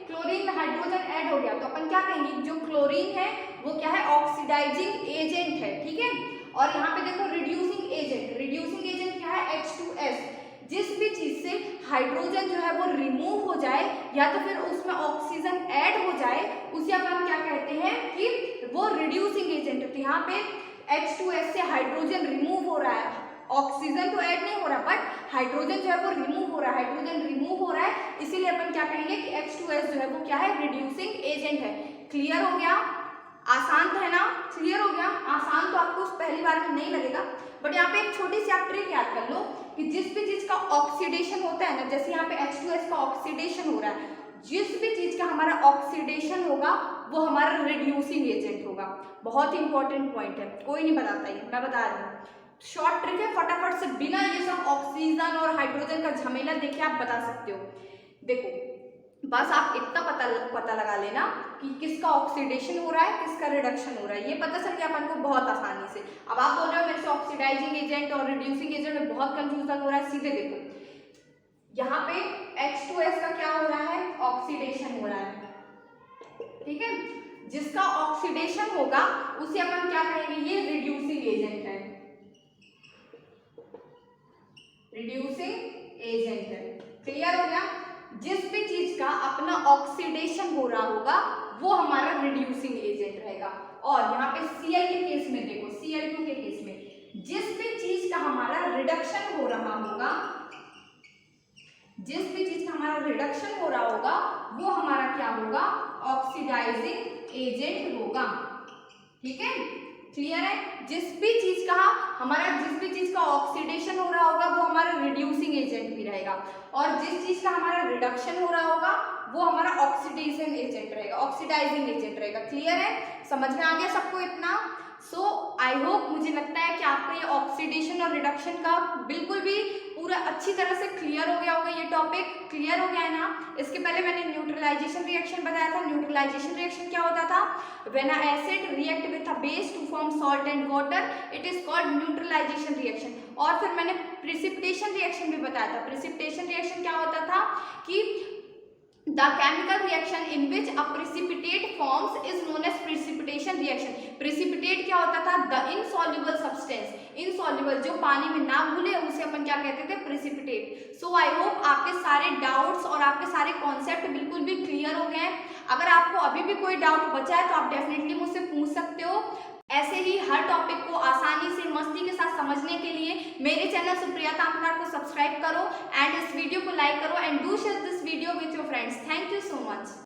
हाइड्रोजन ऐड हो गया तो अपन क्या कहेंगे, जो क्लोरीन है वो क्या है, ऑक्सीडाइजिंग एजेंट है, ठीक है। और यहाँ पे देखो रिड्यूसिंग एजेंट क्या है, H2S। जिस भी चीज से हाइड्रोजन जो है वो रिमूव हो जाए या तो फिर उसमें ऑक्सीजन ऐड हो जाए उसे अपन क्या कहते हैं कि वो रिड्यूसिंग एजेंट। तो यहाँ पे H2S से हाइड्रोजन रिमूव हो रहा है, ऑक्सीजन तो ऐड नहीं हो रहा बट हाइड्रोजन जो है वो रिमूव हो रहा है, हाइड्रोजन रिमूव हो रहा है इसीलिए अपन क्या कहेंगे कि H2S जो है वो क्या है, रिड्यूसिंग एजेंट है। क्लियर हो गया, आसान है ना, क्लियर हो गया। आसान तो आपको पहली बार में नहीं लगेगा बट यहाँ पे एक छोटी सी आप ट्रिक याद कर लो कि जिस भी चीज का ऑक्सीडेशन होता है ना, जैसे यहाँ पे H2S का ऑक्सीडेशन हो रहा है, जिस भी चीज का हमारा ऑक्सीडेशन होगा वो हमारा रिड्यूसिंग एजेंट होगा। बहुत इंपॉर्टेंट पॉइंट है, कोई नहीं बताता ये, मैं बता रही हूँ। शॉर्ट ट्रिक है, फटाफट से बिना ये सब ऑक्सीजन और हाइड्रोजन का झमेला देखे आप बता सकते हो। देखो बस आप इतना पता लगा लेना कि किसका ऑक्सीडेशन हो रहा है, किसका रिडक्शन हो रहा है, ये पता चल गया अपन को बहुत आसानी से। अब आप बोल रहे हो मेरे से ऑक्सीडाइजिंग एजेंट और रिड्यूसिंग एजेंट में बहुत कंफ्यूजन हो रहा है, सीधे देखो यहाँ पे H2S का क्या हो रहा है, ऑक्सीडेशन हो रहा है, ठीक है। जिसका ऑक्सीडेशन होगा उसे अपन क्या कहेंगे, ये रिड्यूसिंग एजेंट है, रिड्यूसिंग एजेंट है। क्लियर हो गया। जिस भी चीज का अपना ऑक्सीडेशन हो रहा होगा वो हमारा रिड्यूसिंग एजेंट रहेगा। और यहाँ पे Cl के केस में देखो, Cl2 के केस में जिस भी चीज का हमारा रिडक्शन हो रहा होगा, जिस भी चीज का हमारा रिडक्शन हो रहा होगा वो हमारा क्या होगा, ऑक्सीडाइजिंग एजेंट होगा। ठीक है, क्लियर है। जिस भी चीज का ऑक्सीडेशन हो रहा होगा वो हमारा रिड्यूसिंग एजेंट भी रहेगा, और जिस चीज का हमारा रिडक्शन हो रहा होगा वो हमारा ऑक्सीडेशन एजेंट रहेगा, ऑक्सीडाइजिंग एजेंट रहेगा। क्लियर है, समझ में आ गया सबको इतना। सो आई होप, मुझे लगता है कि आपको ये ऑक्सीडेशन और रिडक्शन का बिल्कुल भी पूरा अच्छी तरह से क्लियर हो गया होगा। ये टॉपिक क्लियर हो गया है ना। इसके पहले मैंने न्यूट्रलाइजेशन रिएक्शन बताया था। न्यूट्रलाइजेशन रिएक्शन क्या होता था, when a acid react with a base to form salt and water, it is called neutralisation reaction. और फिर मैंने प्रिसिपिटेशन रिएक्शन भी बताया था। प्रिसिपिटेशन रिएक्शन क्या होता था कि the chemical reaction in which a precipitate forms is known as precipitation reaction। precipitate क्या होता था, the insoluble substance, insoluble जो पानी में ना घुले उसे अपन क्या कहते थे, precipitate। so I hope आपके सारे डाउट्स और आपके सारे कॉन्सेप्ट बिल्कुल भी क्लियर हो गए हैं। अगर आपको अभी भी कोई डाउट बचा है तो आप डेफिनेटली मुझसे पूछ सकते हो। ऐसे ही हर टॉपिक को आसानी से मस्ती के साथ समझने के लिए मेरे चैनल सुप्रिया ताम्रकार को सब्सक्राइब करो एंड इस वीडियो को लाइक करो and do share this video with your friends. Thank you so much.